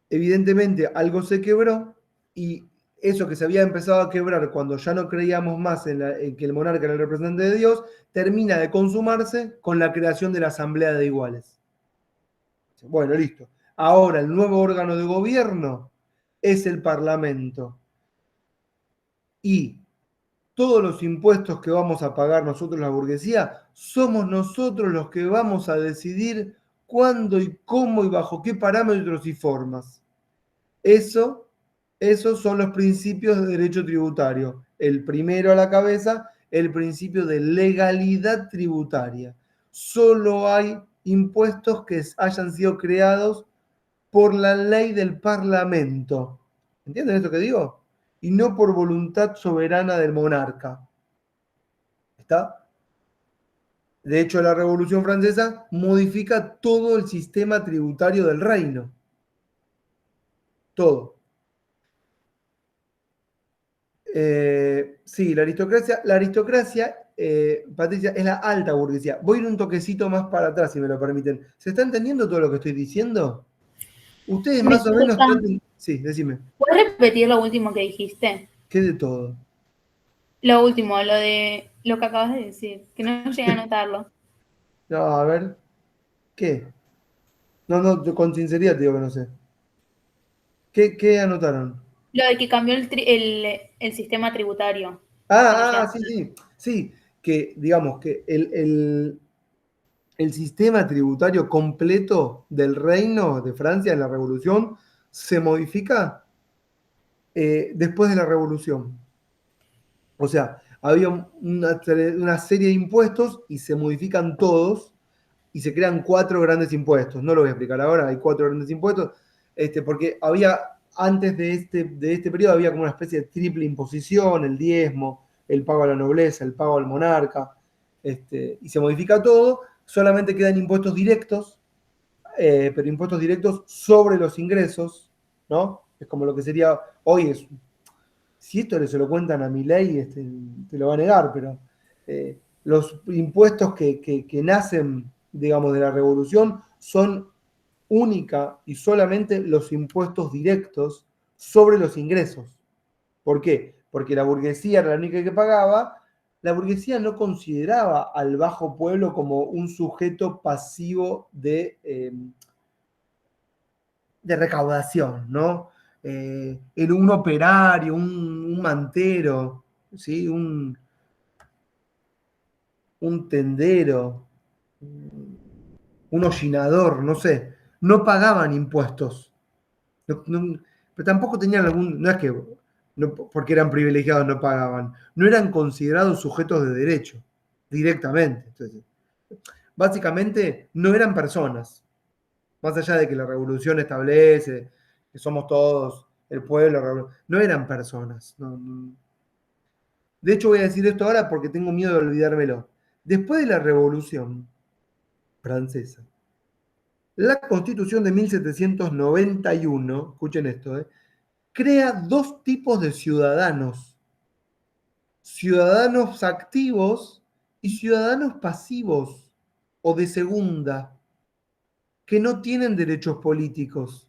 Evidentemente algo se quebró y eso que se había empezado a quebrar cuando ya no creíamos más en que el monarca era el representante de Dios, termina de consumarse con la creación de la Asamblea de Iguales. Bueno, listo. Ahora el nuevo órgano de gobierno es el Parlamento. Y todos los impuestos que vamos a pagar nosotros, la burguesía, somos nosotros los que vamos a decidir cuándo y cómo y bajo qué parámetros y formas. Esos son los principios de derecho tributario. El primero a la cabeza, el principio de legalidad tributaria. Solo hay impuestos que hayan sido creados por la ley del Parlamento. ¿Entienden esto que digo? Y no por voluntad soberana del monarca. ¿Está? De hecho, la Revolución Francesa modifica todo el sistema tributario del reino. Todo. Sí, la aristocracia, Patricia, es la alta burguesía. Voy a ir un toquecito más para atrás, si me lo permiten. ¿Se está entendiendo todo lo que estoy diciendo? Ustedes más o menos Disculpa, traten... Sí, decime. ¿puedes repetir lo último que dijiste? ¿Qué de todo? Lo último, lo de lo que acabas de decir, que no llegué a notarlo. No, a ver, ¿qué? No, no, yo con sinceridad te digo que no sé. ¿Qué anotaron? Lo de que cambió el sistema tributario cuando Sí, llegaste. sí, sí, que digamos que el sistema tributario completo del reino de Francia en la Revolución se modifica después de la Revolución. O sea, había una serie de impuestos y se modifican todos y se crean 4 grandes impuestos. No lo voy a explicar ahora, hay 4 grandes impuestos, porque antes de este periodo había como una especie de triple imposición, el diezmo, el pago a la nobleza, el pago al monarca, y se modifica todo, solamente quedan impuestos directos, pero impuestos directos sobre los ingresos, ¿no? Es como lo que sería, hoy si esto se lo cuentan a Milei, te lo va a negar, pero los impuestos que nacen, digamos, de la revolución son única y solamente los impuestos directos sobre los ingresos. ¿Por qué? Porque la burguesía era la única que pagaba. La burguesía no consideraba al bajo pueblo como un sujeto pasivo de recaudación, ¿no? En un operario, un mantero, ¿sí? Un tendero, un hollinador, no sé, no pagaban impuestos. Pero tampoco tenían no es que porque eran privilegiados no pagaban, no eran considerados sujetos de derecho directamente. Entonces, básicamente no eran personas, más allá de que la revolución establece que somos todos el pueblo, no eran personas. De hecho, voy a decir esto ahora porque tengo miedo de olvidármelo. Después de la revolución francesa, la Constitución de 1791, escuchen esto, crea 2 tipos de ciudadanos: ciudadanos activos y ciudadanos pasivos o de segunda, que no tienen derechos políticos.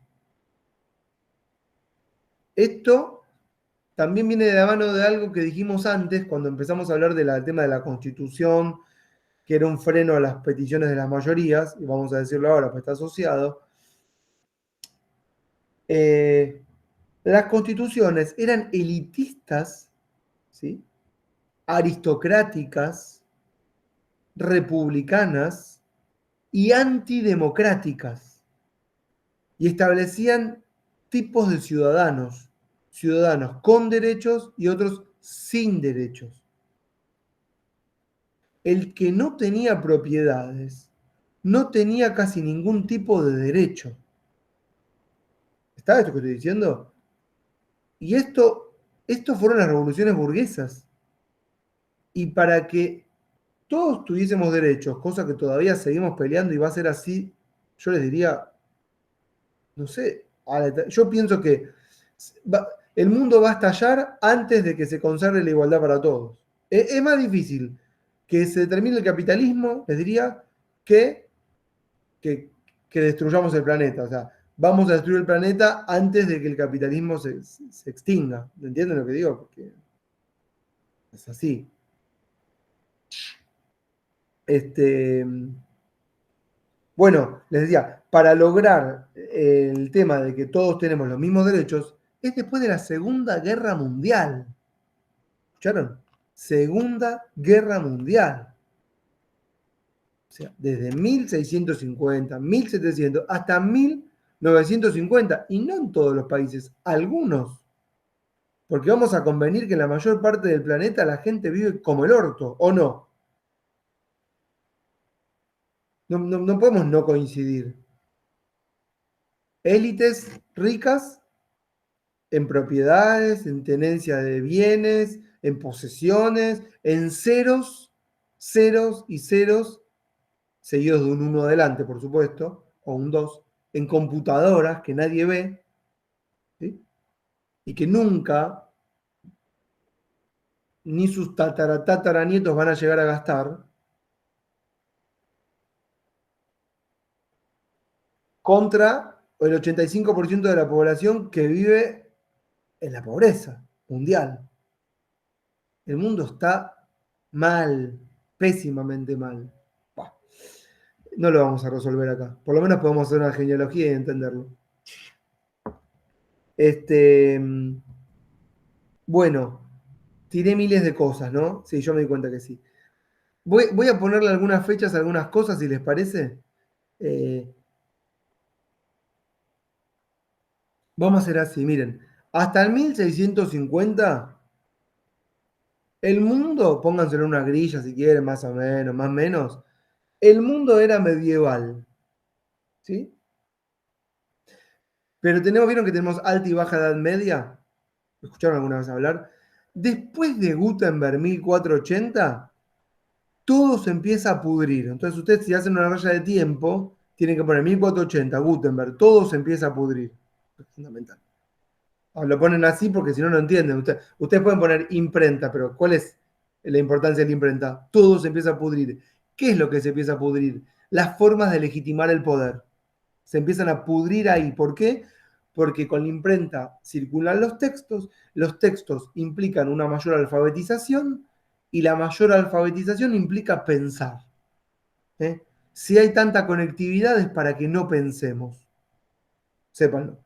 Esto también viene de la mano de algo que dijimos antes cuando empezamos a hablar del tema de la Constitución, que era un freno a las peticiones de las mayorías, y vamos a decirlo ahora, pues está asociado. Las constituciones eran elitistas, ¿sí? Aristocráticas, republicanas y antidemocráticas, y establecían tipos de ciudadanos: ciudadanos con derechos y otros sin derechos. El que no tenía propiedades no tenía casi ningún tipo de derecho. ¿Está esto que estoy diciendo? Y esto fueron las revoluciones burguesas. Y para que todos tuviésemos derechos, cosa que todavía seguimos peleando y va a ser así, yo les diría, no sé, yo pienso que el mundo va a estallar antes de que se consagre la igualdad para todos. Es más difícil que se determine el capitalismo, les diría, que, que, que destruyamos el planeta. O sea, vamos a destruir el planeta antes de que el capitalismo se extinga. ¿Entienden lo que digo? Porque es así. Bueno, les decía, para lograr el tema de que todos tenemos los mismos derechos, es después de la Segunda Guerra Mundial. ¿Escucharon? Segunda Guerra Mundial. O sea, desde 1650, 1700 hasta 1950, y no en todos los países, algunos. Porque vamos a convenir que en la mayor parte del planeta la gente vive como el orto, ¿o no? No podemos no coincidir. Élites ricas en propiedades, en tenencia de bienes, en posesiones, en ceros, ceros y ceros, seguidos de un 1 adelante, por supuesto, o un 2, en computadoras que nadie ve, ¿sí? Y que nunca ni sus tataranietos van a llegar a gastar, contra el 85% de la población que vive en la pobreza mundial. El mundo está mal, pésimamente mal. Bah, no lo vamos a resolver acá. Por lo menos podemos hacer una genealogía y entenderlo. Bueno, tiré miles de cosas, ¿no? Sí, yo me di cuenta que sí. Voy a ponerle algunas fechas, algunas cosas, si les parece. Vamos a hacer así, miren. Hasta el 1650, el mundo, pónganselo en una grilla si quieren, más o menos, más o menos. El mundo era medieval, ¿sí? Pero vieron que tenemos alta y baja edad media. ¿Escucharon alguna vez hablar? Después de Gutenberg 1480, todo se empieza a pudrir. Entonces ustedes si hacen una raya de tiempo, tienen que poner 1480, Gutenberg, todo se empieza a pudrir. Es fundamental. Lo ponen así porque si no, no entienden. Ustedes pueden poner imprenta, pero ¿cuál es la importancia de la imprenta? Todo se empieza a pudrir. ¿Qué es lo que se empieza a pudrir? Las formas de legitimar el poder. Se empiezan a pudrir ahí. ¿Por qué? Porque con la imprenta circulan los textos implican una mayor alfabetización y la mayor alfabetización implica pensar. ¿Eh? Si hay tanta conectividad es para que no pensemos. Sépanlo.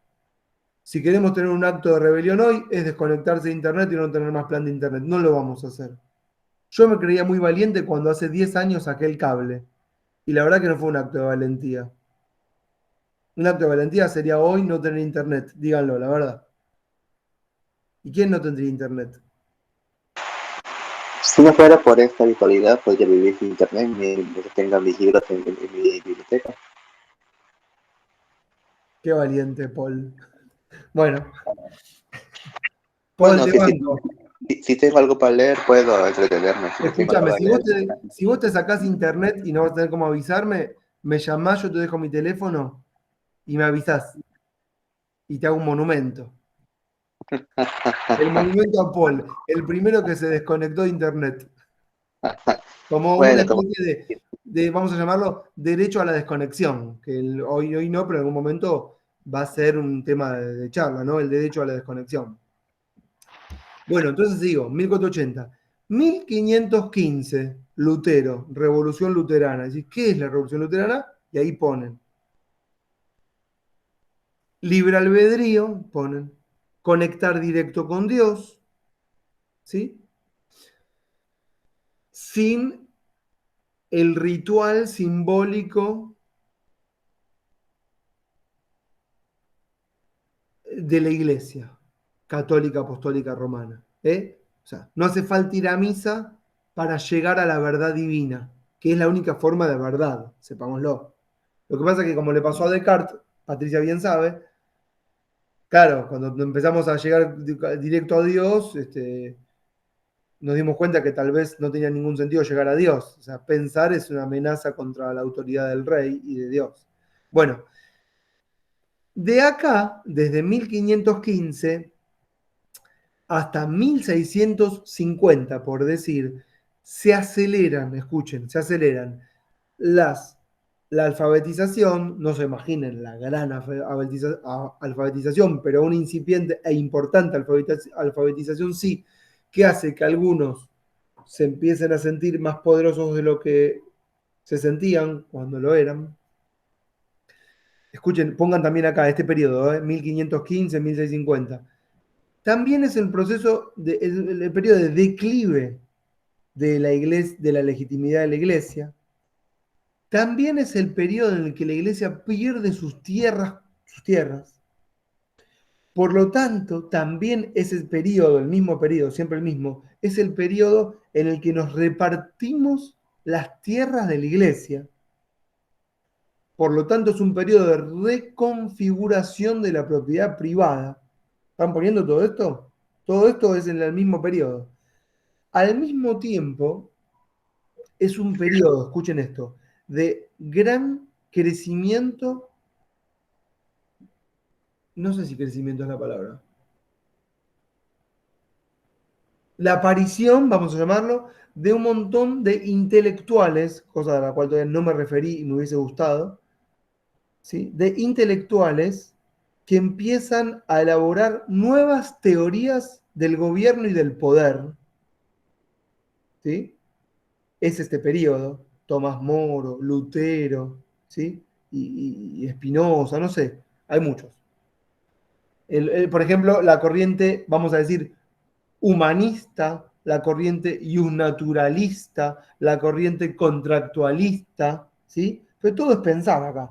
Si queremos tener un acto de rebelión hoy, es desconectarse de Internet y no tener más plan de Internet. No lo vamos a hacer. Yo me creía muy valiente cuando hace 10 años saqué el cable. Y la verdad que no fue un acto de valentía. Un acto de valentía sería hoy no tener Internet. Díganlo, la verdad. ¿Y quién no tendría Internet? Si no fuera por esta virtualidad, podría vivir sin internet mientras tenga mis libros en mi biblioteca. Qué valiente, Paul. Bueno, Paul, Bueno, te banco. si tengo algo para leer, puedo entretenerme. Si no tengo Escúchame, nada para leer, si vos te sacás Internet y no vas a tener cómo avisarme, me llamás, yo te dejo mi teléfono y me avisás. Y te hago un monumento. El monumento a Paul, el primero que se desconectó de Internet. Como una bueno, como especie vamos a llamarlo, derecho a la desconexión, que hoy no, pero en algún momento va a ser un tema de charla, ¿no? El derecho a la desconexión. Bueno, entonces digo, 1480. 1515, Lutero, Revolución Luterana. Decís, ¿qué es la Revolución Luterana? Y ahí ponen. Libre albedrío, ponen. Conectar directo con Dios, ¿sí? Sin el ritual simbólico de la Iglesia católica apostólica romana. O sea, no hace falta ir a misa para llegar a la verdad divina, que es la única forma de verdad, sepámoslo. Lo que pasa es que como le pasó a Descartes, Patricia bien sabe, claro, cuando empezamos a llegar directo a Dios, nos dimos cuenta que tal vez no tenía ningún sentido llegar a Dios. O sea, pensar es una amenaza contra la autoridad del rey y de Dios. Bueno, de acá, desde 1515 hasta 1650, por decir, se aceleran, escuchen, se aceleran la alfabetización, no se imaginen la gran alfabetización, pero una incipiente e importante alfabetización sí, que hace que algunos se empiecen a sentir más poderosos de lo que se sentían cuando lo eran. Escuchen, pongan también acá este periodo, 1515, 1650. También es el proceso, el periodo de declive de la iglesia, de la legitimidad de la iglesia. También es el periodo en el que la iglesia pierde sus tierras. Por lo tanto, también es el periodo, el mismo periodo, siempre el mismo, es el periodo en el que nos repartimos las tierras de la iglesia. Por lo tanto, es un periodo de reconfiguración de la propiedad privada. ¿Están poniendo todo esto? Todo esto es en el mismo periodo. Al mismo tiempo, es un periodo, escuchen esto, de gran crecimiento, no sé si crecimiento es la palabra, la aparición, vamos a llamarlo, de un montón de intelectuales, cosa a la cual todavía no me referí y me hubiese gustado, ¿sí? De intelectuales que empiezan a elaborar nuevas teorías del gobierno y del poder, ¿sí? Es este periodo, Tomás Moro, Lutero, ¿sí? Y Spinoza, no sé, hay muchos. Por ejemplo, la corriente, vamos a decir, humanista, la corriente naturalista, la corriente contractualista, ¿sí? Pero todo es pensar acá.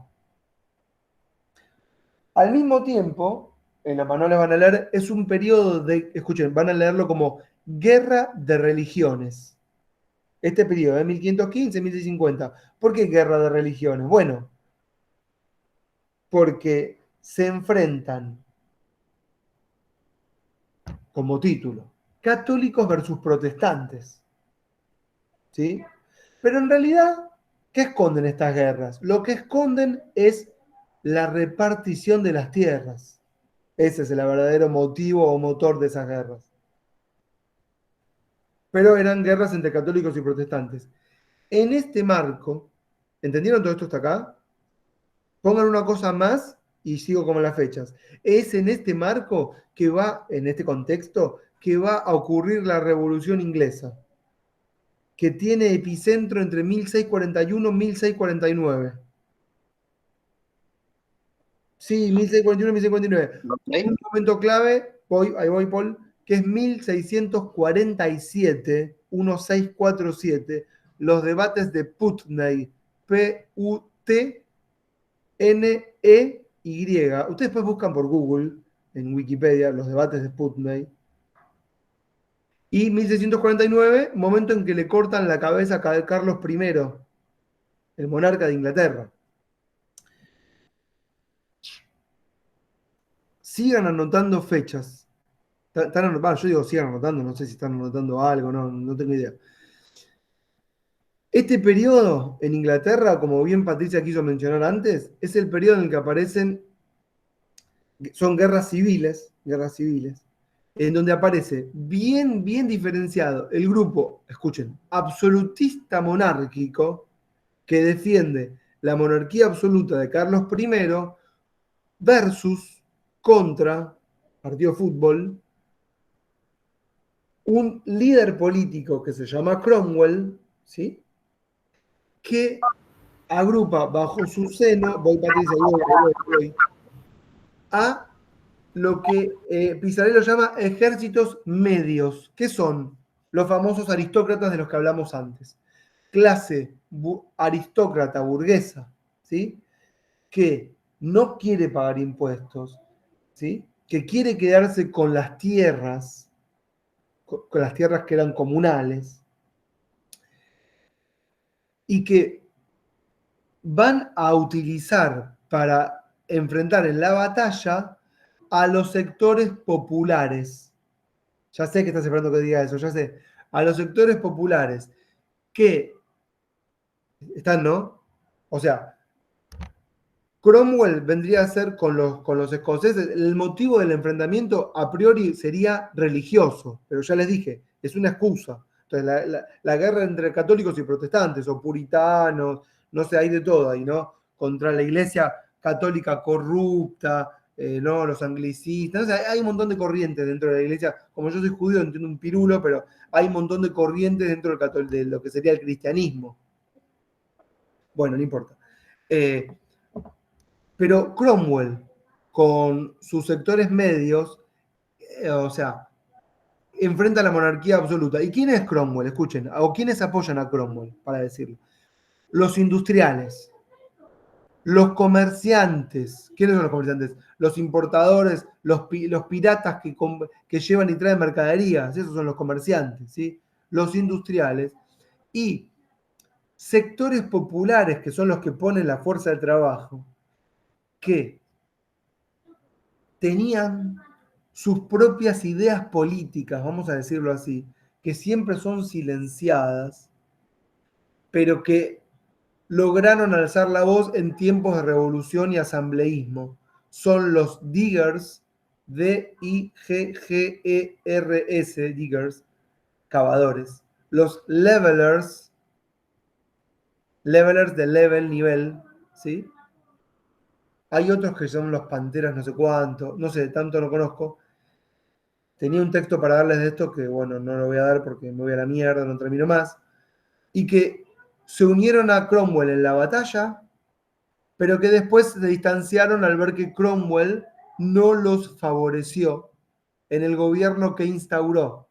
Al mismo tiempo, en los manuales van a leer, es un periodo de, escuchen, van a leerlo como guerra de religiones. Este periodo de 1515-1650. ¿Por qué guerra de religiones? Bueno, porque se enfrentan, como título, católicos versus protestantes. ¿Sí? Pero en realidad, ¿qué esconden estas guerras? Lo que esconden es la repartición de las tierras. Ese es el verdadero motivo o motor de esas guerras. Pero eran guerras entre católicos y protestantes. En este marco, ¿entendieron todo esto hasta acá? Pongan una cosa más y sigo como las fechas. Es en este marco que va, en este contexto, que va a ocurrir la Revolución Inglesa, que tiene epicentro entre 1641 y 1649. Sí, 1641 y 1649. Ok. Un momento clave, ahí voy, Paul, que es 1647, 1647, los debates de Putney, Putney. Ustedes después buscan por Google, en Wikipedia, los debates de Putney. Y 1649, momento en que le cortan la cabeza a Carlos I, el monarca de Inglaterra. Sigan anotando fechas. Yo digo sigan anotando, no sé si están anotando algo, no tengo idea. Este periodo en Inglaterra, como bien Patricia quiso mencionar antes, es el periodo en el que aparecen, son guerras civiles, en donde aparece bien diferenciado el grupo, escuchen, absolutista monárquico, que defiende la monarquía absoluta de Carlos I, versus, contra, partido de fútbol, un líder político que se llama Cromwell, ¿sí? Que agrupa bajo su seno, voy Patricia, voy, a lo que Pizarello llama ejércitos medios, que son los famosos aristócratas de los que hablamos antes. Clase aristócrata burguesa, ¿sí? Que no quiere pagar impuestos, ¿sí? Que quiere quedarse con las tierras que eran comunales, y que van a utilizar para enfrentar en la batalla a los sectores populares. Ya sé que estás esperando que diga eso, ya sé. A los sectores populares que están, ¿no? O sea, Cromwell vendría a ser con los escoceses. El motivo del enfrentamiento a priori sería religioso, pero ya les dije, es una excusa. Entonces, la guerra entre católicos y protestantes, o puritanos, no sé, hay de todo ahí, ¿no? Contra la iglesia católica corrupta, ¿no? Los anglicistas, no sé, hay un montón de corrientes dentro de la iglesia. Como yo soy judío, entiendo un pirulo, pero hay un montón de corrientes dentro de lo que sería el cristianismo. Bueno, no importa. Pero Cromwell, con sus sectores medios, o sea, enfrenta a la monarquía absoluta. ¿Y quién es Cromwell? Escuchen, o quiénes apoyan a Cromwell, para decirlo. Los industriales, los comerciantes. ¿Quiénes son los comerciantes? Los importadores, los piratas que llevan y traen mercaderías, esos son los comerciantes, ¿sí? Los industriales y sectores populares, que son los que ponen la fuerza de trabajo, que tenían sus propias ideas políticas, vamos a decirlo así, que siempre son silenciadas, pero que lograron alzar la voz en tiempos de revolución y asambleísmo. Son los Diggers, Diggers, cavadores. Los levelers de level, nivel, ¿sí? Hay otros que son los panteras no sé cuánto, no sé, tanto no conozco. Tenía un texto para darles de esto que, bueno, no lo voy a dar porque me voy a la mierda, no termino más. Y que se unieron a Cromwell en la batalla, pero que después se distanciaron al ver que Cromwell no los favoreció en el gobierno que instauró.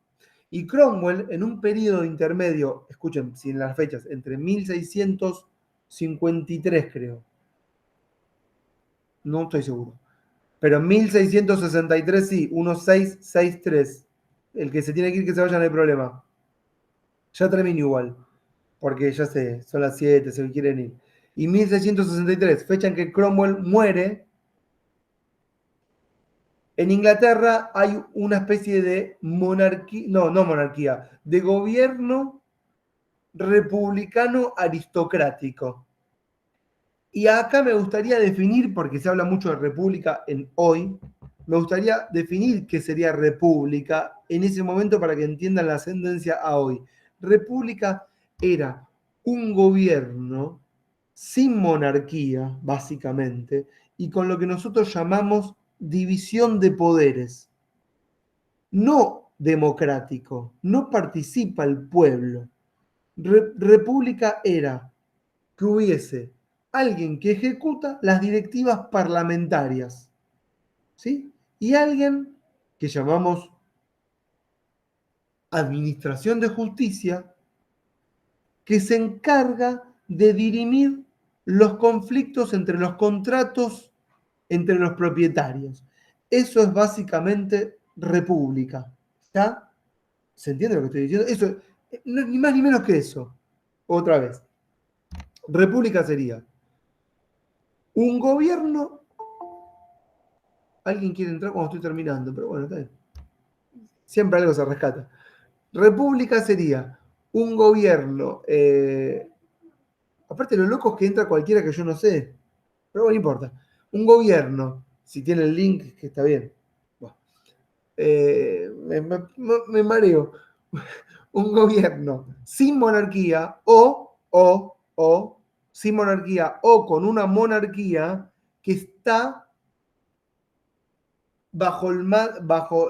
Y Cromwell, en un periodo intermedio, escuchen, sin las fechas, entre 1653, creo, no estoy seguro, pero en 1663 sí, 1663, el que se tiene que ir, que se vaya, no hay problema. Ya termino igual, porque ya sé, son las 7, se quieren ir. Y 1663, fecha en que Cromwell muere. En Inglaterra hay una especie de monarquía, no monarquía, de gobierno republicano aristocrático. Y acá me gustaría definir, porque se habla mucho de república en hoy, me gustaría definir qué sería república en ese momento para que entiendan la ascendencia a hoy. República era un gobierno sin monarquía, básicamente, y con lo que nosotros llamamos división de poderes. No democrático, no participa el pueblo. República era que hubiese alguien que ejecuta las directivas parlamentarias, ¿sí? Y alguien que llamamos administración de justicia, que se encarga de dirimir los conflictos entre los contratos entre los propietarios. Eso es básicamente república. ¿Está? ¿Se entiende lo que estoy diciendo? Eso, ni más ni menos que eso. Otra vez. República sería un gobierno. Alguien quiere entrar cuando estoy terminando, pero bueno, está bien. Siempre algo se rescata. República sería un gobierno. Aparte, lo loco es que entra cualquiera que yo no sé. Pero bueno, no importa. Un gobierno, si tiene el link, que está bien. Bueno, me mareo. Un gobierno sin monarquía o sin monarquía o con una monarquía que está bajo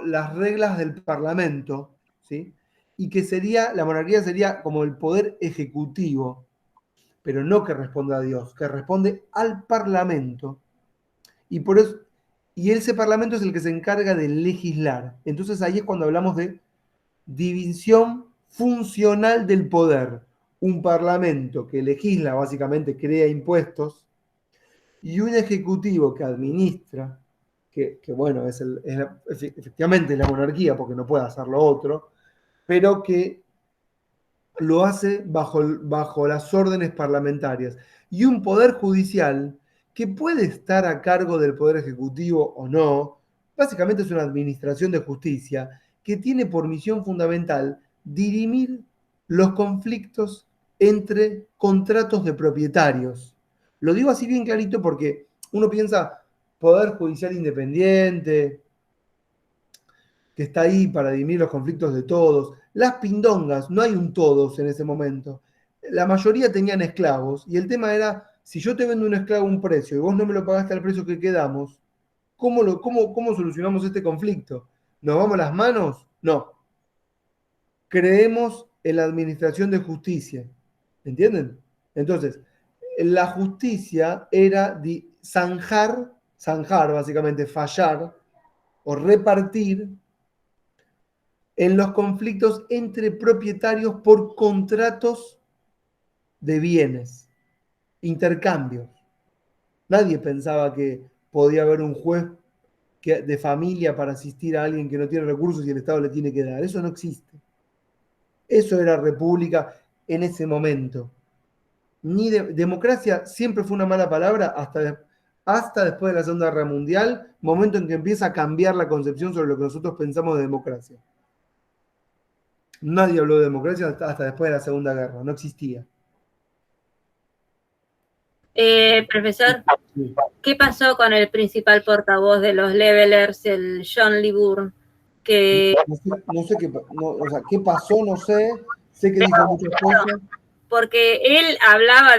las reglas del Parlamento, ¿sí? Y que sería, la monarquía sería como el poder ejecutivo, pero no que responda a Dios, que responde al Parlamento. Y por eso, y ese Parlamento es el que se encarga de legislar. Entonces ahí es cuando hablamos de división funcional del poder. Un Parlamento que legisla, básicamente crea impuestos, y un Ejecutivo que administra, que bueno, efectivamente la monarquía, porque no puede hacer lo otro, pero que lo hace bajo las órdenes parlamentarias. Y un poder judicial que puede estar a cargo del poder ejecutivo o no, básicamente es una administración de justicia que tiene por misión fundamental dirimir los conflictos entre contratos de propietarios. Lo digo así bien clarito porque uno piensa poder judicial independiente, que está ahí para dirimir los conflictos de todos. Las pindongas, no hay un todos en ese momento. La mayoría tenían esclavos y el tema era, si yo te vendo un esclavo a un precio y vos no me lo pagaste al precio que quedamos, ¿cómo solucionamos este conflicto? ¿Nos vamos las manos? No. Creemos en la administración de justicia. ¿Entienden? Entonces, la justicia era zanjar básicamente, fallar o repartir en los conflictos entre propietarios por contratos de bienes, intercambios. Nadie pensaba que podía haber un juez de familia para asistir a alguien que no tiene recursos y el Estado le tiene que dar. Eso no existe. Eso era república en ese momento. Democracia siempre fue una mala palabra hasta después de la Segunda Guerra Mundial, momento en que empieza a cambiar la concepción sobre lo que nosotros pensamos de democracia. Nadie habló de democracia hasta después de la Segunda Guerra, no existía. Profesor, Sí. ¿qué pasó con el principal portavoz de los Levelers, el John Lee Burr? que No sé qué, o sea, qué pasó, no sé. Sé que dijo muchas cosas. porque él hablaba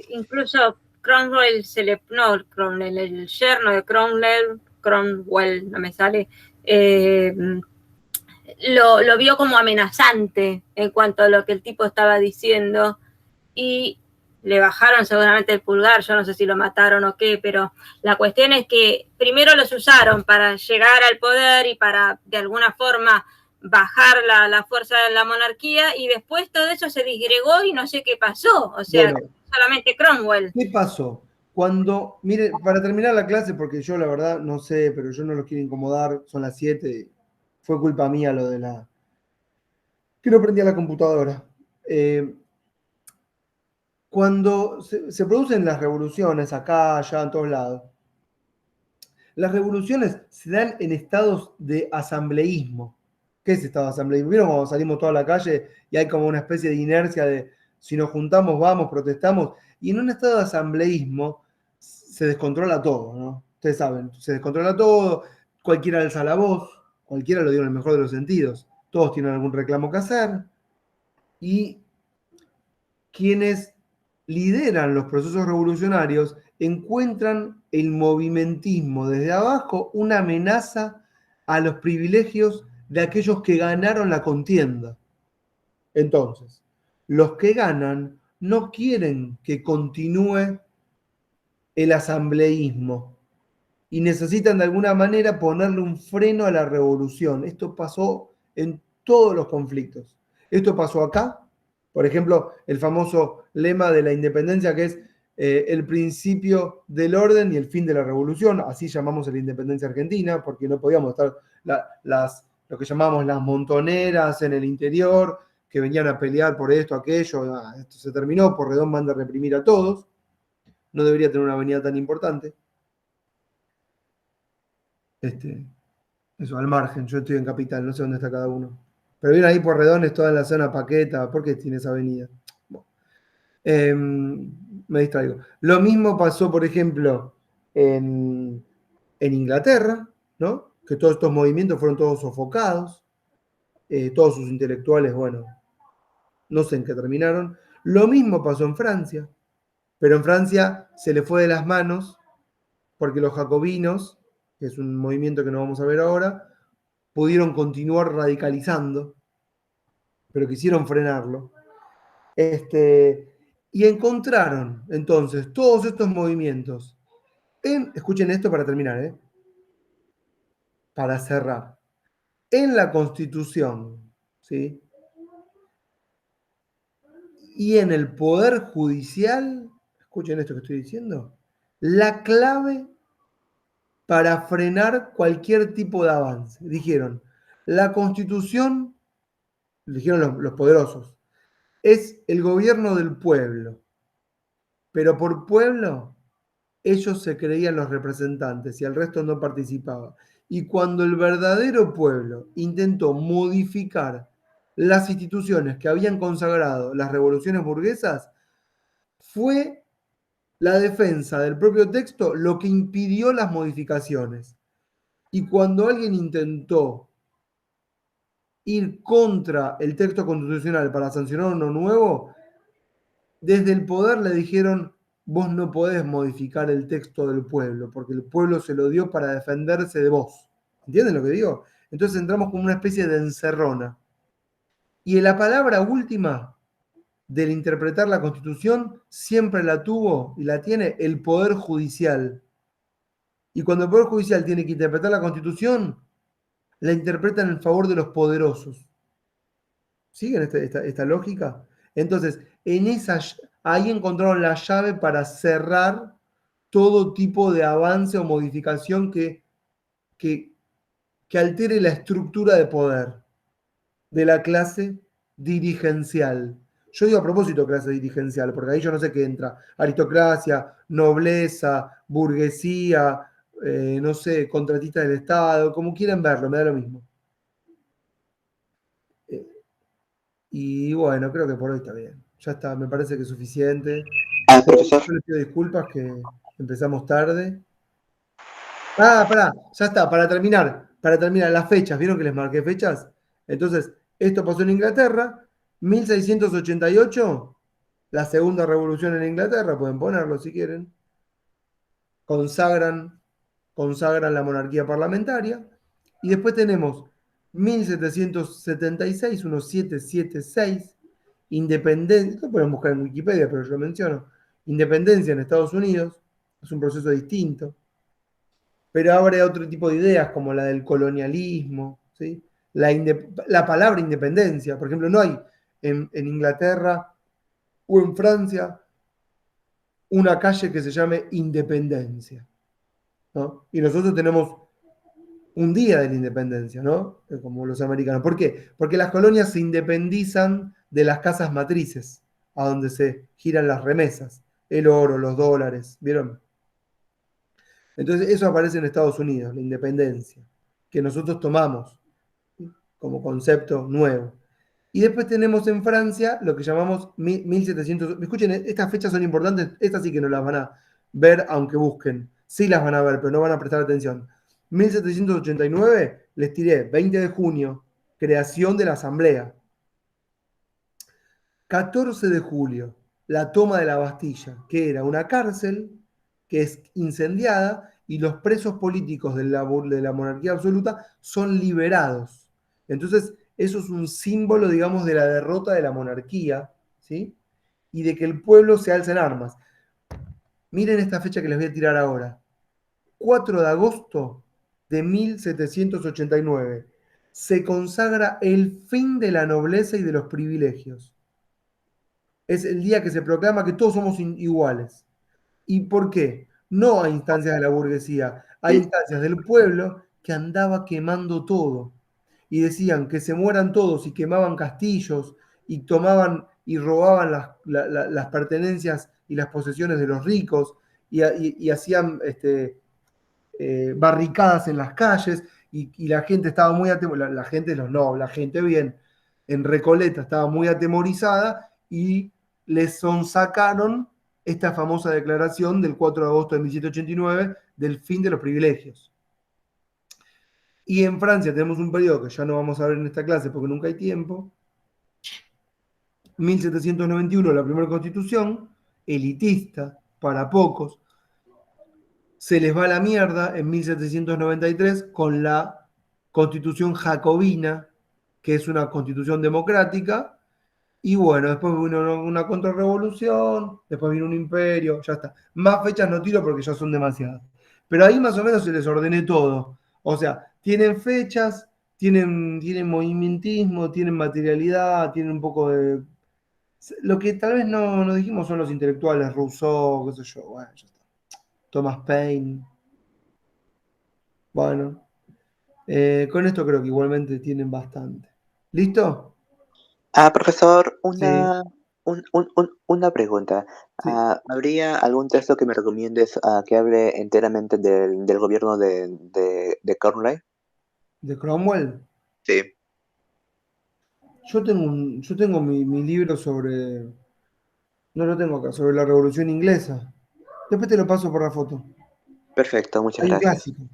incluso Cromwell no, Cromwell, el yerno de Cromwell, no me sale, lo vio como amenazante en cuanto a lo que el tipo estaba diciendo y le bajaron seguramente el pulgar, yo no sé si lo mataron o qué, pero la cuestión es que primero los usaron para llegar al poder y para de alguna forma bajar la fuerza de la monarquía y después todo eso se disgregó y no sé qué pasó, o sea, Bueno, solamente Cromwell. ¿qué pasó? Cuando, mire, para terminar la clase, porque yo la verdad no sé, pero yo no los quiero incomodar, son las 7, fue culpa mía lo de que no prendía la computadora. Cuando se producen las revoluciones acá, allá, en todos lados, las revoluciones se dan en estados de asambleísmo. ¿Qué es estado de asambleísmo? ¿Vieron cuando salimos toda la calle y hay como una especie de inercia de si nos juntamos, vamos, protestamos? Y en un estado de asambleísmo se descontrola todo, ¿no? Ustedes saben, se descontrola todo, cualquiera alza la voz, cualquiera lo digo en el mejor de los sentidos, todos tienen algún reclamo que hacer y quienes lideran los procesos revolucionarios encuentran el movimentismo desde abajo una amenaza a los privilegios de aquellos que ganaron la contienda. Entonces, los que ganan no quieren que continúe el asambleísmo y necesitan de alguna manera ponerle un freno a la revolución. Esto pasó en todos los conflictos. Esto pasó acá, por ejemplo, el famoso lema de la independencia que es el principio del orden y el fin de la revolución, así llamamos a la independencia argentina, porque no podíamos estar lo que llamamos las montoneras en el interior, que venían a pelear por esto, aquello, esto se terminó, Porredón manda a reprimir a todos, no debería tener una avenida tan importante. Eso, al margen, yo estoy en Capital, no sé dónde está cada uno. Pero viene ahí Porredón, es toda en la zona Paqueta, ¿por qué tiene esa avenida? Bueno, me distraigo. Lo mismo pasó, por ejemplo, en Inglaterra, ¿no? Que todos estos movimientos fueron todos sofocados, todos sus intelectuales, bueno, no sé en qué terminaron. Lo mismo pasó en Francia, pero en Francia se le fue de las manos porque los jacobinos, que es un movimiento que no vamos a ver ahora, pudieron continuar radicalizando, pero quisieron frenarlo. Y encontraron entonces todos estos movimientos. Escuchen esto para terminar, para cerrar. En la Constitución, ¿sí? Y en el Poder Judicial, escuchen esto que estoy diciendo, la clave para frenar cualquier tipo de avance. Dijeron, la Constitución, dijeron los poderosos, es el gobierno del pueblo, pero por pueblo ellos se creían los representantes y el resto no participaba. Y cuando el verdadero pueblo intentó modificar las instituciones que habían consagrado las revoluciones burguesas, fue la defensa del propio texto lo que impidió las modificaciones. Y cuando alguien intentó ir contra el texto constitucional para sancionar uno nuevo, desde el poder le dijeron, vos no podés modificar el texto del pueblo, porque el pueblo se lo dio para defenderse de vos. ¿Entienden lo que digo? Entonces entramos como una especie de encerrona. Y la palabra última del interpretar la Constitución siempre la tuvo y la tiene el Poder Judicial. Y cuando el Poder Judicial tiene que interpretar la Constitución, la interpretan en favor de los poderosos. ¿Siguen esta lógica? Entonces, ahí encontraron la llave para cerrar todo tipo de avance o modificación que altere la estructura de poder de la clase dirigencial. Yo digo a propósito clase dirigencial, porque ahí yo no sé qué entra. Aristocracia, nobleza, burguesía, no sé, contratista del Estado, como quieran verlo, me da lo mismo. Y bueno, creo que por hoy está bien. Ya está, me parece que es suficiente. Profesor. Yo les pido disculpas que empezamos tarde. Pará, ya está, para terminar. para terminar, las fechas, ¿vieron que les marqué fechas? Entonces, esto pasó en Inglaterra, 1688, la segunda revolución en Inglaterra, pueden ponerlo si quieren, consagran la monarquía parlamentaria, y después tenemos 1776, 1776, independencia, esto pueden buscar en Wikipedia, pero yo lo menciono, independencia en Estados Unidos, es un proceso distinto, pero ahora hay otro tipo de ideas como la del colonialismo, ¿sí? La palabra independencia, por ejemplo, no hay en Inglaterra o en Francia una calle que se llame Independencia, ¿no? Y nosotros tenemos un día de la independencia, ¿no? Como los americanos. ¿Por qué? Porque las colonias se independizan de las casas matrices, a donde se giran las remesas, el oro, los dólares, ¿vieron? Entonces eso aparece en Estados Unidos, la independencia, que nosotros tomamos, ¿sí? Como concepto nuevo. Y después tenemos en Francia lo que llamamos 1700. Escuchen, estas fechas son importantes, estas sí que no las van a ver aunque busquen. Sí las van a ver, pero no van a prestar atención. 1789, les tiré, 20 de junio, creación de la Asamblea. 14 de julio, la toma de la Bastilla, que era una cárcel que es incendiada y los presos políticos de la monarquía absoluta son liberados. Entonces, eso es un símbolo, digamos, de la derrota de la monarquía, ¿sí? Y de que el pueblo se alza en armas. Miren esta fecha que les voy a tirar ahora. 4 de agosto de 1789. Se consagra el fin de la nobleza y de los privilegios. Es el día que se proclama que todos somos iguales. ¿Y por qué? No a instancias de la burguesía, a instancias del pueblo que andaba quemando todo. Y decían que se mueran todos y quemaban castillos y tomaban y robaban las pertenencias y las posesiones de los ricos y hacían barricadas en las calles y la gente estaba muy atemorizada, la gente bien, en Recoleta estaba muy atemorizada y les sacaron esta famosa declaración del 4 de agosto de 1789 del fin de los privilegios. Y en Francia tenemos un periodo que ya no vamos a ver en esta clase porque nunca hay tiempo. 1791, la primera constitución, elitista, para pocos. Se les va la mierda en 1793 con la constitución jacobina, que es una constitución democrática. Y bueno, después vino una contrarrevolución, después vino un imperio, ya está. Más fechas no tiro porque ya son demasiadas. Pero ahí más o menos se les ordené todo. O sea, tienen fechas, tienen movimentismo, tienen materialidad, tienen un poco de... Lo que tal vez no dijimos son los intelectuales, Rousseau, qué sé yo, bueno, ya está. Thomas Paine. Bueno, con esto creo que igualmente tienen bastante. ¿Listo? Profesor, Sí, una pregunta. sí. ¿Habría algún texto que me recomiendes que hable enteramente del gobierno de Cornwall? ¿De Cromwell? Sí, Yo tengo mi libro sobre, no lo tengo acá, sobre la Revolución Inglesa. Después te lo paso por la foto. perfecto, muchas Hay un gracias. clásico.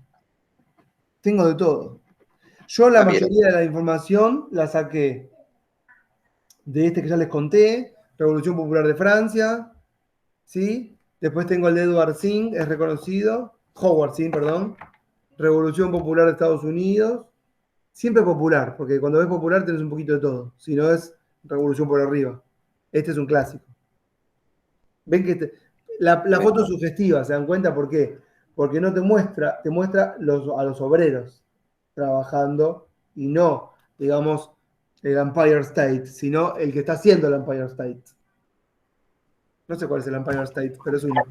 Tengo de todo. Yo la Bien. mayoría de la información la saqué de este que ya les conté, Revolución Popular de Francia, ¿sí? Después tengo el de Edward Singh, es reconocido. Howard Singh, perdón. Revolución Popular de Estados Unidos. Siempre popular, porque cuando ves popular tenés un poquito de todo. Si no es revolución por arriba. Este es un clásico. Ven que la foto es sugestiva, ¿se dan cuenta por qué? Porque no te muestra a los obreros trabajando y no, digamos, el Empire State, sino el que está haciendo el Empire State. No sé cuál es el Empire State, pero es uno.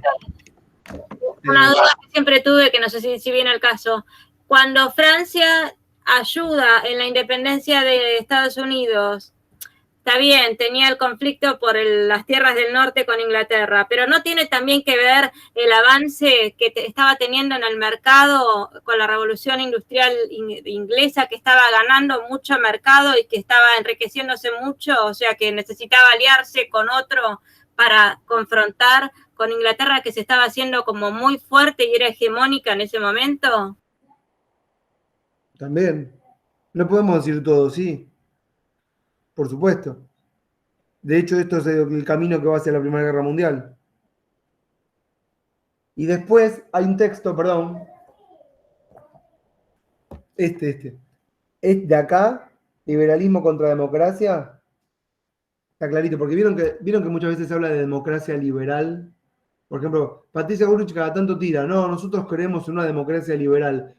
Una duda que siempre tuve, que no sé si viene al caso. Cuando Francia ayuda en la independencia de Estados Unidos, está bien, tenía el conflicto por las tierras del norte con Inglaterra, pero ¿no tiene también que ver el avance que estaba teniendo en el mercado con la revolución industrial inglesa, que estaba ganando mucho mercado y que estaba enriqueciéndose mucho, o sea que necesitaba aliarse con otro para confrontar con Inglaterra, que se estaba haciendo como muy fuerte y era hegemónica en ese momento? También. No podemos decir todo, sí. Por supuesto. De hecho, esto es el camino que va hacia la Primera Guerra Mundial. Y después hay un texto, perdón. Este. Es de acá, liberalismo contra democracia. Está clarito, porque vieron que muchas veces se habla de democracia liberal. Por ejemplo, Patricia Bullrich cada tanto tira, no, nosotros creemos en una democracia liberal.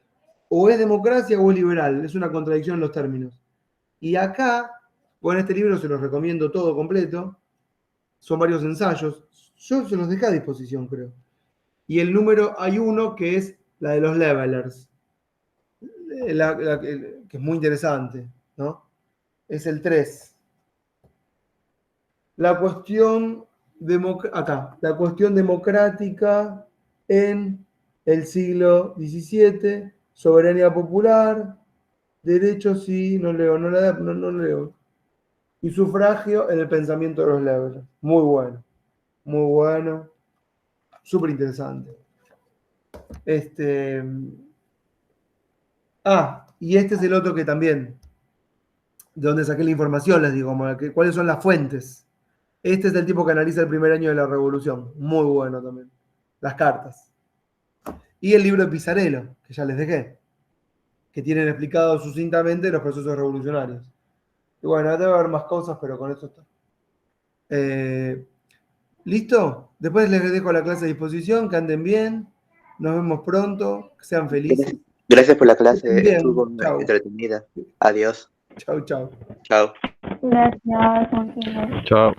O es democracia o es liberal, es una contradicción en los términos. Y acá, bueno, este libro se los recomiendo todo completo, son varios ensayos, yo se los dejé a disposición, creo. Y el número, hay uno que es la de los levelers, que es muy interesante, ¿no? Es el 3. La cuestión democrática en el siglo XVII, soberanía popular, derechos y no leo. Y sufragio en el pensamiento de los levelers. Muy bueno, súper interesante. Y este es el otro que también, de donde saqué la información, les digo, cuáles son las fuentes. Este es el tipo que analiza el primer año de la revolución. Muy bueno también. Las cartas. Y el libro de Pizarello, que ya les dejé, que tienen explicado sucintamente los procesos revolucionarios. Y bueno, debe haber más cosas, pero con esto está. ¿Listo? Después les dejo la clase a disposición, que anden bien. Nos vemos pronto, que sean felices. Gracias por la clase, Bien, estuvo chau. entretenida. Adiós. Chau. Chao. Gracias, Monseñor. Chao.